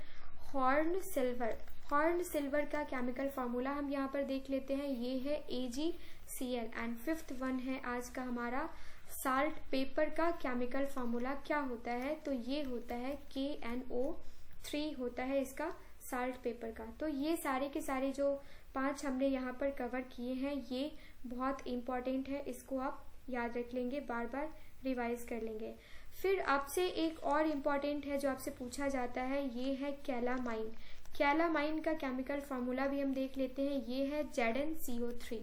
हॉर्न सिल्वर। हॉर्न सिल्वर का केमिकल फार्मूला हम यहाँ पर देख लेते हैं, ये है AgCl। एंड फिफ्थ वन है आज का हमारा साल्ट पेपर का केमिकल फार्मूला क्या होता है, तो ये होता है KNO3 होता है इसका साल्ट पेपर का। तो ये सारे के सारे जो 5 हमने यहाँ पर कवर किए हैं ये बहुत इम्पॉर्टेंट है, इसको आप याद रख लेंगे, बार बार रिवाइज कर लेंगे। फिर आपसे एक और इम्पॉर्टेंट है जो आपसे पूछा जाता है, ये है कैलामाइन। कैलामाइन का केमिकल फार्मूला भी हम देख लेते हैं, ये है ZnCO3।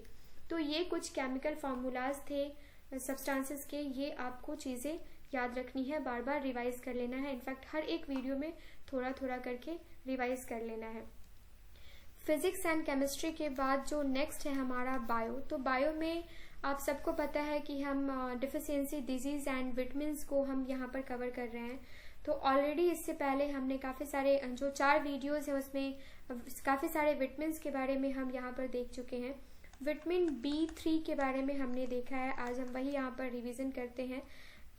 तो ये कुछ केमिकल फार्मूलाज थे सब्सटेंसेस के, ये आपको चीज़ें याद रखनी है, बार बार रिवाइज कर लेना है। इनफैक्ट हर एक वीडियो में थोड़ा थोड़ा करके रिवाइज कर लेना है। फिजिक्स एंड केमिस्ट्री के बाद जो नेक्स्ट है हमारा बायो। तो बायो में आप सबको पता है कि हम डिफिशियंसी डिजीज एंड विटामिन्स को हम यहाँ पर कवर कर रहे हैं। तो ऑलरेडी इससे पहले हमने काफ़ी सारे जो 4 वीडियोस हैं उसमें काफ़ी सारे विटामिन्स के बारे में हम यहाँ पर देख चुके हैं। विटामिन B3 के बारे में हमने देखा है, आज हम वही यहाँ पर रिवीजन करते हैं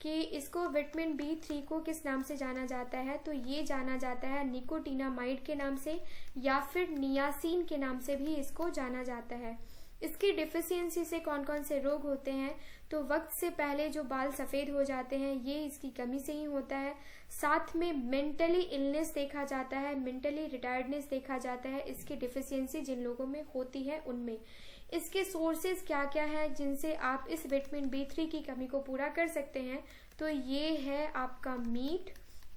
कि इसको विटामिन B3 को किस नाम से जाना जाता है, तो ये जाना जाता है निकोटिनामाइड के नाम से या फिर नियासिन के नाम से भी इसको जाना जाता है। इसकी डिफिशियंसी से कौन कौन से रोग होते हैं, तो वक्त से पहले जो बाल सफ़ेद हो जाते हैं ये इसकी कमी से ही होता है। साथ में मेंटली इलनेस देखा जाता है, मेंटली रिटायर्डनेस देखा जाता है, इसकी डिफिशियंसी जिन लोगों में होती है उनमें। इसके सोर्सेज क्या क्या है जिनसे आप इस विटामिन B3 की कमी को पूरा कर सकते हैं, तो ये है आपका मीट,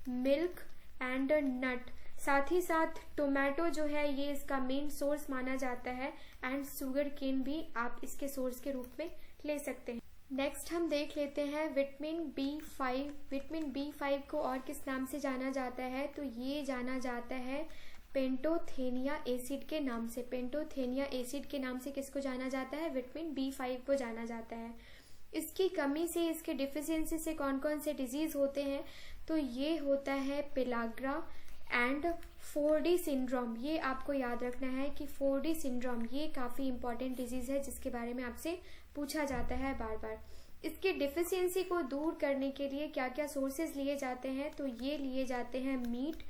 मिल्क एंड नट। साथ ही साथ टोमेटो जो है ये इसका मेन सोर्स माना जाता है, एंड शुगर केन भी आप इसके सोर्स के रूप में ले सकते हैं। नेक्स्ट हम देख लेते हैं विटामिन B5। विटामिन B5 को और किस नाम से जाना जाता है, तो ये जाना जाता है पेंटोथेनिया एसिड के नाम से। पेंटोथेनिया एसिड के नाम से किसको जाना जाता है, विटामिन B5 को जाना जाता है। इसकी कमी से, इसके डिफिशियंसी से कौन कौन से डिजीज होते हैं, तो ये होता है पेलाग्रा एंड 4D सिंड्रोम। ये आपको याद रखना है कि 4D सिंड्रोम ये काफ़ी इंपॉर्टेंट डिजीज है जिसके बारे में आपसे पूछा जाता है बार बार। इसकी डिफिशियंसी को दूर करने के लिए क्या क्या सोर्सेज लिए जाते हैं, तो ये लिए जाते हैं meat,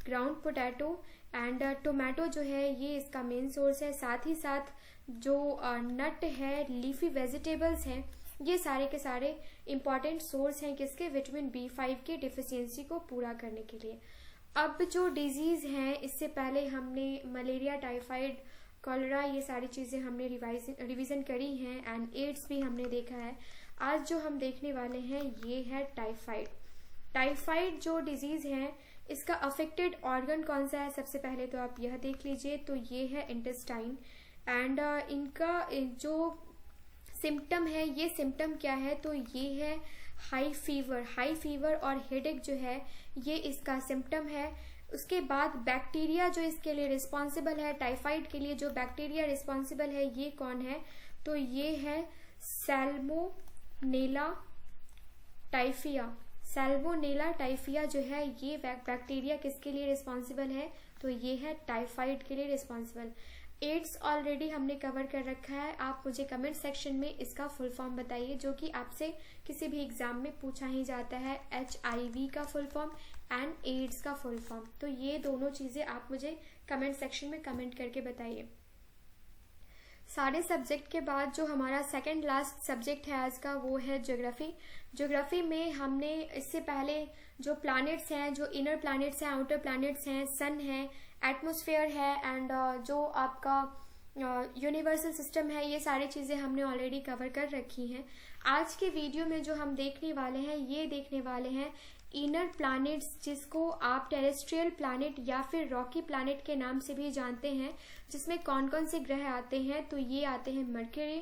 ground potato and tomato जो है ये इसका मेन सोर्स है। साथ ही साथ जो नट है, लीफी वेजिटेबल्स हैं, ये सारे के सारे इंपॉर्टेंट सोर्स हैं किसके, विटामिन B5 की डिफिशियंसी को पूरा करने के लिए। अब जो डिजीज हैं, इससे पहले हमने मलेरिया, टाइफाइड, कॉलरा ये सारी चीज़ें हमने रिवीजन करी हैं एंड एड्स भी हमने देखा है। आज जो हम देखने वाले हैं ये है टाइफाइड। टाइफाइड जो डिजीज है इसका अफेक्टेड ऑर्गन कौन सा है, सबसे पहले तो आप यह देख लीजिए, तो ये है इंटेस्टाइन। एंड इनका जो सिम्टम है, ये सिम्टम क्या है, तो ये है हाई फीवर और हेडेक जो है ये इसका सिम्टम है। उसके बाद बैक्टीरिया जो इसके लिए रिस्पॉन्सिबल है, टाइफाइड के लिए जो बैक्टीरिया रिस्पॉन्सिबल है ये कौन है, तो ये है सैल्मोनेला टाइफिया। सैल्मोनेला टाइफिया जो है ये बैक्टीरिया किसके लिए रिस्पॉन्सिबल है, तो ये है टाइफाइड के लिए रिस्पॉन्सिबल। एड्स ऑलरेडी हमने कवर कर रखा है, आप मुझे कमेंट सेक्शन में इसका फुल फॉर्म बताइए, जो कि आपसे किसी भी एग्जाम में पूछा ही जाता है, HIV का फुल फॉर्म एंड एड्स का फुल फॉर्म। तो ये दोनों चीज़ें आप मुझे कमेंट सेक्शन में कमेंट करके बताइए। सारे सब्जेक्ट के बाद जो हमारा सेकंड लास्ट सब्जेक्ट है आज का वो है ज्योग्राफी। ज्योग्राफी में हमने इससे पहले जो प्लैनेट्स हैं, जो इनर प्लैनेट्स हैं, आउटर प्लैनेट्स हैं, सन है, एटमॉस्फेयर है एंड जो आपका यूनिवर्सल सिस्टम है, ये सारी चीज़ें हमने ऑलरेडी कवर कर रखी हैं। आज के वीडियो में जो हम देखने वाले हैं, ये देखने वाले हैं इनर प्लैनेट्स, जिसको आप टेरेस्ट्रियल प्लैनेट या फिर रॉकी प्लैनेट के नाम से भी जानते हैं, जिसमें कौन कौन से ग्रह आते हैं, तो ये आते हैं Mercury,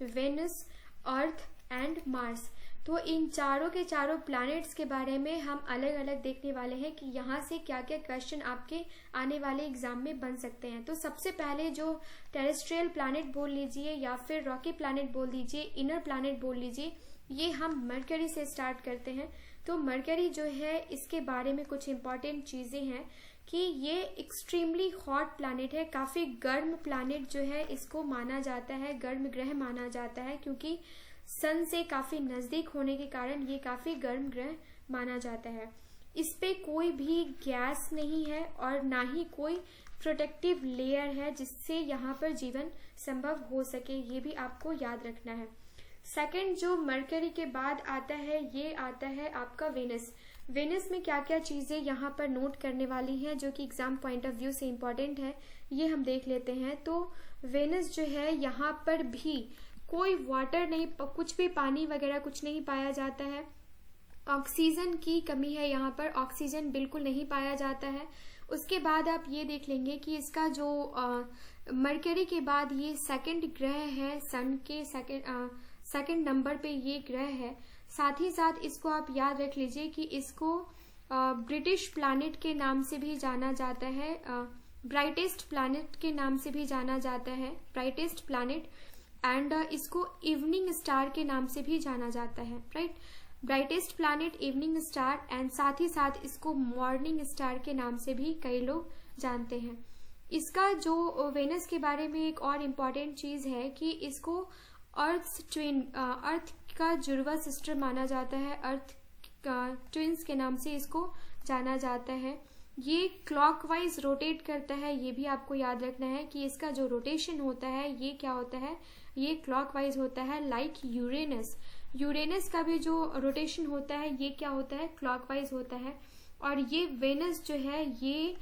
Venus, Earth and Mars. तो इन चारों के चारों प्लैनेट्स के बारे में हम अलग अलग देखने वाले हैं कि यहाँ से क्या क्या क्वेश्चन आपके आने वाले एग्जाम में बन सकते हैं। तो सबसे पहले जो टेरेस्ट्रियल प्लैनेट बोल लीजिए या फिर रॉकी प्लैनेट बोल लीजिए, इनर प्लैनेट बोल लीजिए, ये हम मरकरी से स्टार्ट करते हैं। तो मरकरी जो है इसके बारे में कुछ इंपॉर्टेंट चीज़ें हैं कि ये एक्सट्रीमली हॉट प्लैनेट है, काफ़ी गर्म प्लैनेट जो है इसको माना जाता है, गर्म ग्रह माना जाता है, क्योंकि सन से काफ़ी नज़दीक होने के कारण ये काफ़ी गर्म ग्रह माना जाता है। इस पे कोई भी गैस नहीं है और ना ही कोई प्रोटेक्टिव लेयर है जिससे यहाँ पर जीवन संभव हो सके, ये भी आपको याद रखना है। सेकंड जो मरकरी के बाद आता है ये आता है आपका वेनस। वेनस में क्या क्या चीजें यहाँ पर नोट करने वाली हैं जो कि एग्जाम पॉइंट ऑफ व्यू से इम्पोर्टेंट है, ये हम देख लेते हैं। तो वेनस जो है यहाँ पर भी कोई वाटर नहीं, कुछ भी पानी वगैरह कुछ नहीं पाया जाता है। ऑक्सीजन की कमी है, यहाँ पर ऑक्सीजन बिल्कुल नहीं पाया जाता है। उसके बाद आप ये देख लेंगे कि इसका जो मरकरी के बाद ये सेकंड ग्रह है, सन के सेकंड नंबर पे ये ग्रह है। साथ ही साथ इसको आप याद रख लीजिए कि इसको ब्रिटिश प्लैनेट के नाम से भी जाना जाता है, ब्राइटेस्ट प्लैनेट के नाम से भी जाना जाता है, ब्राइटेस्ट प्लैनेट। एंड इसको इवनिंग स्टार के नाम से भी जाना जाता है, right. Brightest planet, evening star, and साथ ही साथ इसको मॉर्निंग स्टार के नाम से भी कई लोग जानते हैं। इसका जो वेनस के बारे में एक और इम्पॉर्टेंट चीज है कि इसको अर्थ का जुड़वा सिस्टर माना जाता है, अर्थ ट्विंस के नाम से इसको जाना जाता है। ये क्लॉकवाइज रोटेट करता है, ये भी आपको याद रखना है कि इसका जो रोटेशन होता है ये क्या होता है, ये क्लॉकवाइज होता है, लाइक यूरेनस। यूरेनस का भी जो रोटेशन होता है ये क्या होता है, क्लॉकवाइज होता है। और ये वेनस जो है ये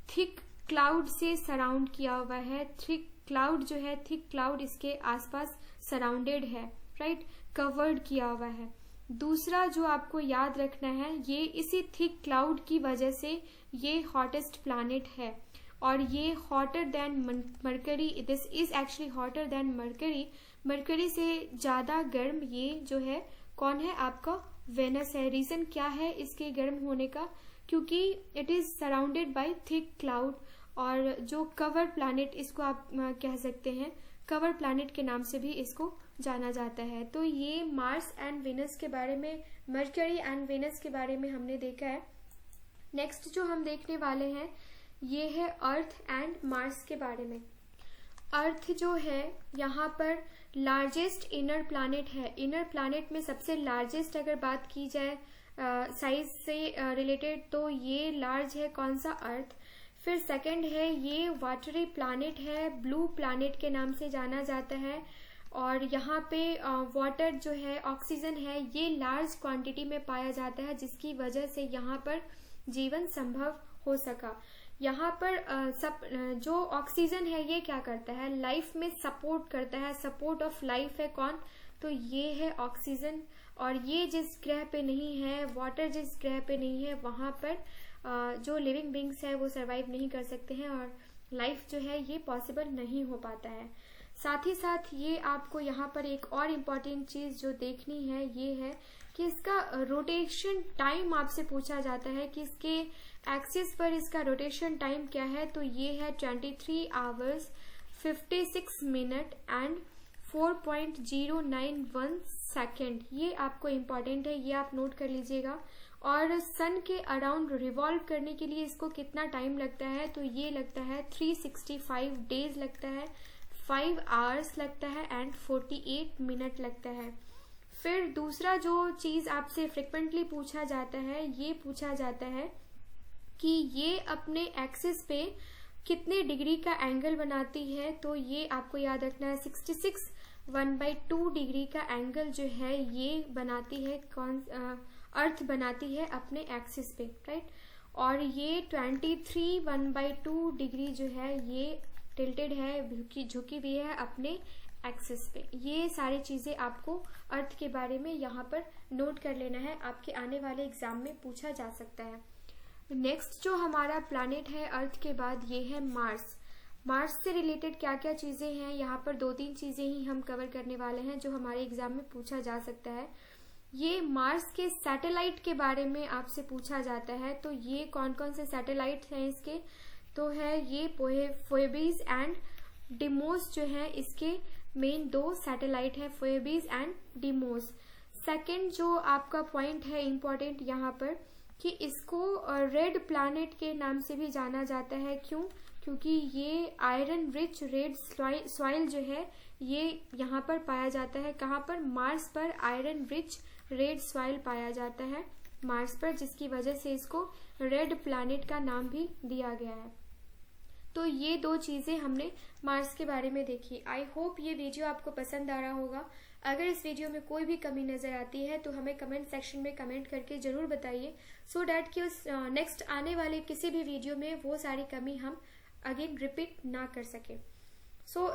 थिक क्लाउड से सराउंड किया हुआ है, थिक क्लाउड जो है, थिक क्लाउड इसके आसपास सराउंडेड है, राइट, कवर्ड किया हुआ है। दूसरा जो आपको याद रखना है, ये इसी थिक क्लाउड की वजह से ये हॉटेस्ट प्लैनेट है और ये hotter then mercury, this is actually hotter then mercury. Mercury से ज्यादा गर्म ये जो है कौन है, आपका वेनस है। रीजन क्या है इसके गर्म होने का, क्योंकि it is surrounded by thick cloud, और जो कवर प्लैनेट इसको आप कह सकते हैं, कवर प्लैनेट के नाम से भी इसको जाना जाता है। तो ये मार्स एंड वेनस के बारे में, मरकरी एंड वेनस के बारे में हमने देखा है। नेक्स्ट जो हम देखने वाले हैं ये है अर्थ एंड मार्स के बारे में। अर्थ जो है यहाँ पर लार्जेस्ट इनर प्लैनेट है। इनर प्लैनेट में सबसे लार्जेस्ट अगर बात की जाए साइज से रिलेटेड तो ये लार्ज है, कौन सा, अर्थ। फिर सेकंड है ये वाटरी प्लैनेट है, ब्लू प्लैनेट के नाम से जाना जाता है। और यहाँ पे वाटर जो है, ऑक्सीजन है, ये लार्ज क्वांटिटी में पाया जाता है जिसकी वजह से यहाँ पर जीवन संभव हो सका। यहाँ पर जो ऑक्सीजन है ये क्या करता है, लाइफ में सपोर्ट करता है, सपोर्ट ऑफ लाइफ है कौन, तो ये है ऑक्सीजन। और ये जिस ग्रह पे नहीं है, वाटर जिस ग्रह पे नहीं है, वहां पर जो लिविंग बींग्स है वो सरवाइव नहीं कर सकते हैं और लाइफ जो है ये पॉसिबल नहीं हो पाता है। साथ ही साथ ये आपको यहाँ पर एक और इम्पॉर्टेंट चीज जो देखनी है ये है कि इसका रोटेशन टाइम आपसे पूछा जाता है कि इसके एक्सिस पर इसका रोटेशन टाइम क्या है, तो ये है 23 आवर्स 56 मिनट एंड 4.091 सेकेंड। ये आपको इम्पॉर्टेंट है, ये आप नोट कर लीजिएगा। और सन के अराउंड रिवॉल्व करने के लिए इसको कितना टाइम लगता है, तो ये लगता है 365 डेज लगता है, 5 आवर्स लगता है एंड 48 मिनट लगता है। फिर दूसरा जो चीज आपसे फ्रिक्वेंटली पूछा जाता है, ये पूछा जाता है कि ये अपने एक्सिस पे कितने डिग्री का एंगल बनाती है, तो ये आपको याद रखना है 66 1/2 डिग्री का एंगल जो है ये बनाती है, अर्थ बनाती है अपने एक्सिस पे, राइट। और ये 23 1/2 डिग्री जो है ये टिल्टेड है, झुकी भी है अपने एक्सिस पे। ये सारी चीजें आपको अर्थ के बारे में यहाँ पर नोट कर लेना है, आपके आने वाले एग्जाम में पूछा जा सकता है। नेक्स्ट जो हमारा प्लैनेट है अर्थ के बाद ये है मार्स। मार्स से रिलेटेड क्या क्या चीजें हैं, यहाँ पर 2-3 चीजें ही हम कवर करने वाले हैं जो हमारे एग्जाम में पूछा जा सकता है। ये मार्स के सैटेलाइट के बारे में आपसे पूछा जाता है, तो ये कौन कौन से सैटेलाइट हैं इसके, तो है ये फोएबीज एंड डिमोस जो है इसके मेन 2 सैटेलाइट है, फोएबीज एंड डिमोस। सेकंड जो आपका पॉइंट है इम्पोर्टेंट यहाँ पर कि इसको रेड प्लैनेट के नाम से भी जाना जाता है। क्यों, क्योंकि ये आयरन रिच रेड सॉइल जो है ये यहाँ पर पाया जाता है, कहाँ पर, मार्स पर आयरन रिच रेड सॉइल पाया जाता है मार्स पर, जिसकी वजह से इसको रेड प्लैनेट का नाम भी दिया गया है। तो ये दो चीज़ें हमने मार्क्स के बारे में देखी। आई होप ये वीडियो आपको पसंद आ रहा होगा। अगर इस वीडियो में कोई भी कमी नज़र आती है तो हमें कमेंट सेक्शन में कमेंट करके ज़रूर बताइए, सो डैट कि उस नेक्स्ट आने वाले किसी भी वीडियो में वो सारी कमी हम अगेन रिपीट ना कर सके। सो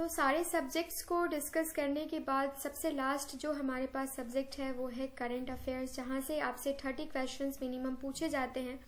सारे सब्जेक्ट्स को डिस्कस करने के बाद सबसे लास्ट जो हमारे पास सब्जेक्ट है वो है करंट अफेयर्स, जहाँ से आपसे 30 क्वेश्चंस मिनिमम पूछे जाते हैं।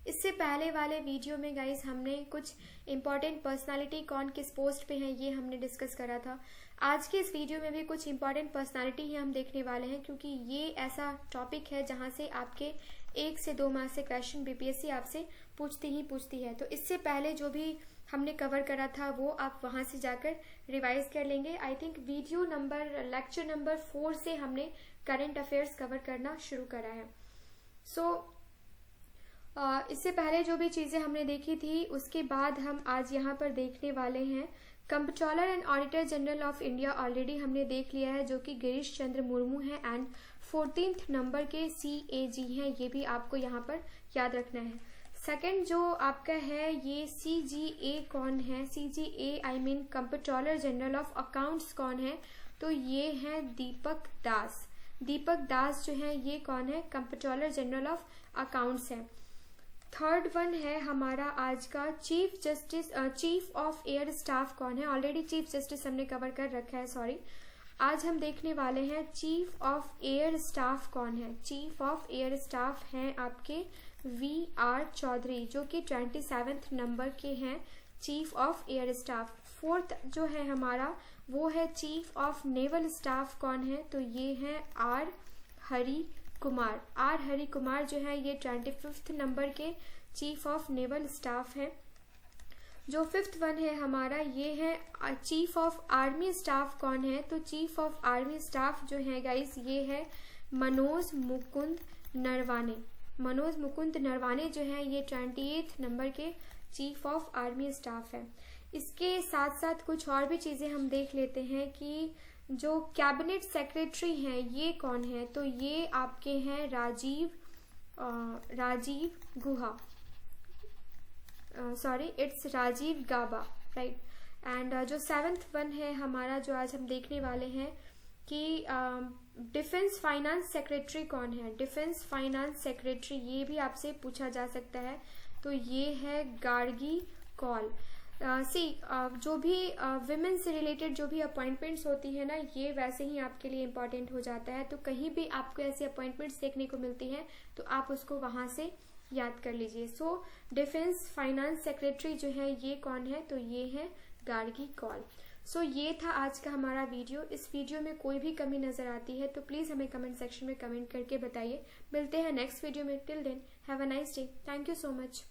इससे पहले वाले वीडियो में गाइज हमने कुछ इंपॉर्टेंट पर्सनालिटी कौन किस पोस्ट पे हैं ये हमने डिस्कस करा था। आज के इस वीडियो में भी कुछ इंपॉर्टेंट पर्सनालिटी ही हम देखने वाले हैं, क्योंकि ये ऐसा टॉपिक है जहां से आपके 1 से 2 मार्क्स से क्वेश्चन बीपीएससी आपसे पूछती है। तो इससे पहले जो भी हमने कवर करा था वो आप वहां से जाकर रिवाइज कर लेंगे। आई थिंक लेक्चर नंबर 4 से हमने करंट अफेयर्स कवर करना शुरू करा है। इससे पहले जो भी चीजें हमने देखी थी उसके बाद हम आज यहाँ पर देखने वाले हैं comptroller and auditor general of India. Already हमने देख लिया है, जो कि गिरीश चंद्र मुर्मू है एंड 14th नंबर के CAG हैं। ये भी आपको यहाँ पर याद रखना है। सेकंड जो आपका है ये CGA कौन है, CGA I mean comptroller general of accounts कौन है, तो ये है दीपक दास। दीपक दास जो है ये कौन है, कंप्ट्रोलर जनरल ऑफ अकाउंट्स है। थर्ड वन है हमारा आज का चीफ ऑफ एयर स्टाफ कौन है। ऑलरेडी चीफ जस्टिस हमने कवर कर रखा है, सॉरी। आज हम देखने वाले हैं चीफ ऑफ एयर स्टाफ कौन है। चीफ ऑफ एयर स्टाफ हैं आपके VR चौधरी, जो कि 27th नंबर के हैं chief of air staff. Fourth जो है हमारा वो है चीफ ऑफ नेवल स्टाफ कौन है, तो ये है R हरि कुमार जो है ये 25th नंबर के चीफ ऑफ नेवल स्टाफ है। जो 5th वन है हमारा ये है चीफ ऑफ आर्मी स्टाफ कौन है, तो चीफ ऑफ आर्मी स्टाफ जो है गाइस ये है मनोज मुकुंद नरवाने जो है ये 28th नंबर के चीफ ऑफ आर्मी स्टाफ है। इसके साथ साथ कुछ और भी चीजें हम देख लेते हैं कि जो कैबिनेट सेक्रेटरी हैं ये कौन है, तो ये आपके हैं Rajiv Guha, sorry it's Rajiv Gaba, right. And जो 7th वन है हमारा जो आज हम देखने वाले हैं कि डिफेंस फाइनेंस सेक्रेटरी कौन है। डिफेंस फाइनेंस सेक्रेटरी ये भी आपसे पूछा जा सकता है, तो ये है गार्गी कौल। जो भी विमेन से रिलेटेड जो भी अपॉइंटमेंट्स होती है ना, ये वैसे ही आपके लिए इम्पोर्टेंट हो जाता है। तो कहीं भी आपको ऐसी अपॉइंटमेंट्स देखने को मिलती हैं तो आप उसको वहां से याद कर लीजिए। सो डिफेंस फाइनेंस सेक्रेटरी जो है ये कौन है, तो ये है गार्गी कौल। सो ये था आज का हमारा वीडियो। इस वीडियो में कोई भी कमी नजर आती है तो प्लीज हमें कमेंट सेक्शन में कमेंट करके बताइए। मिलते हैं नेक्स्ट वीडियो में। Till then have a nice day. Thank you so much.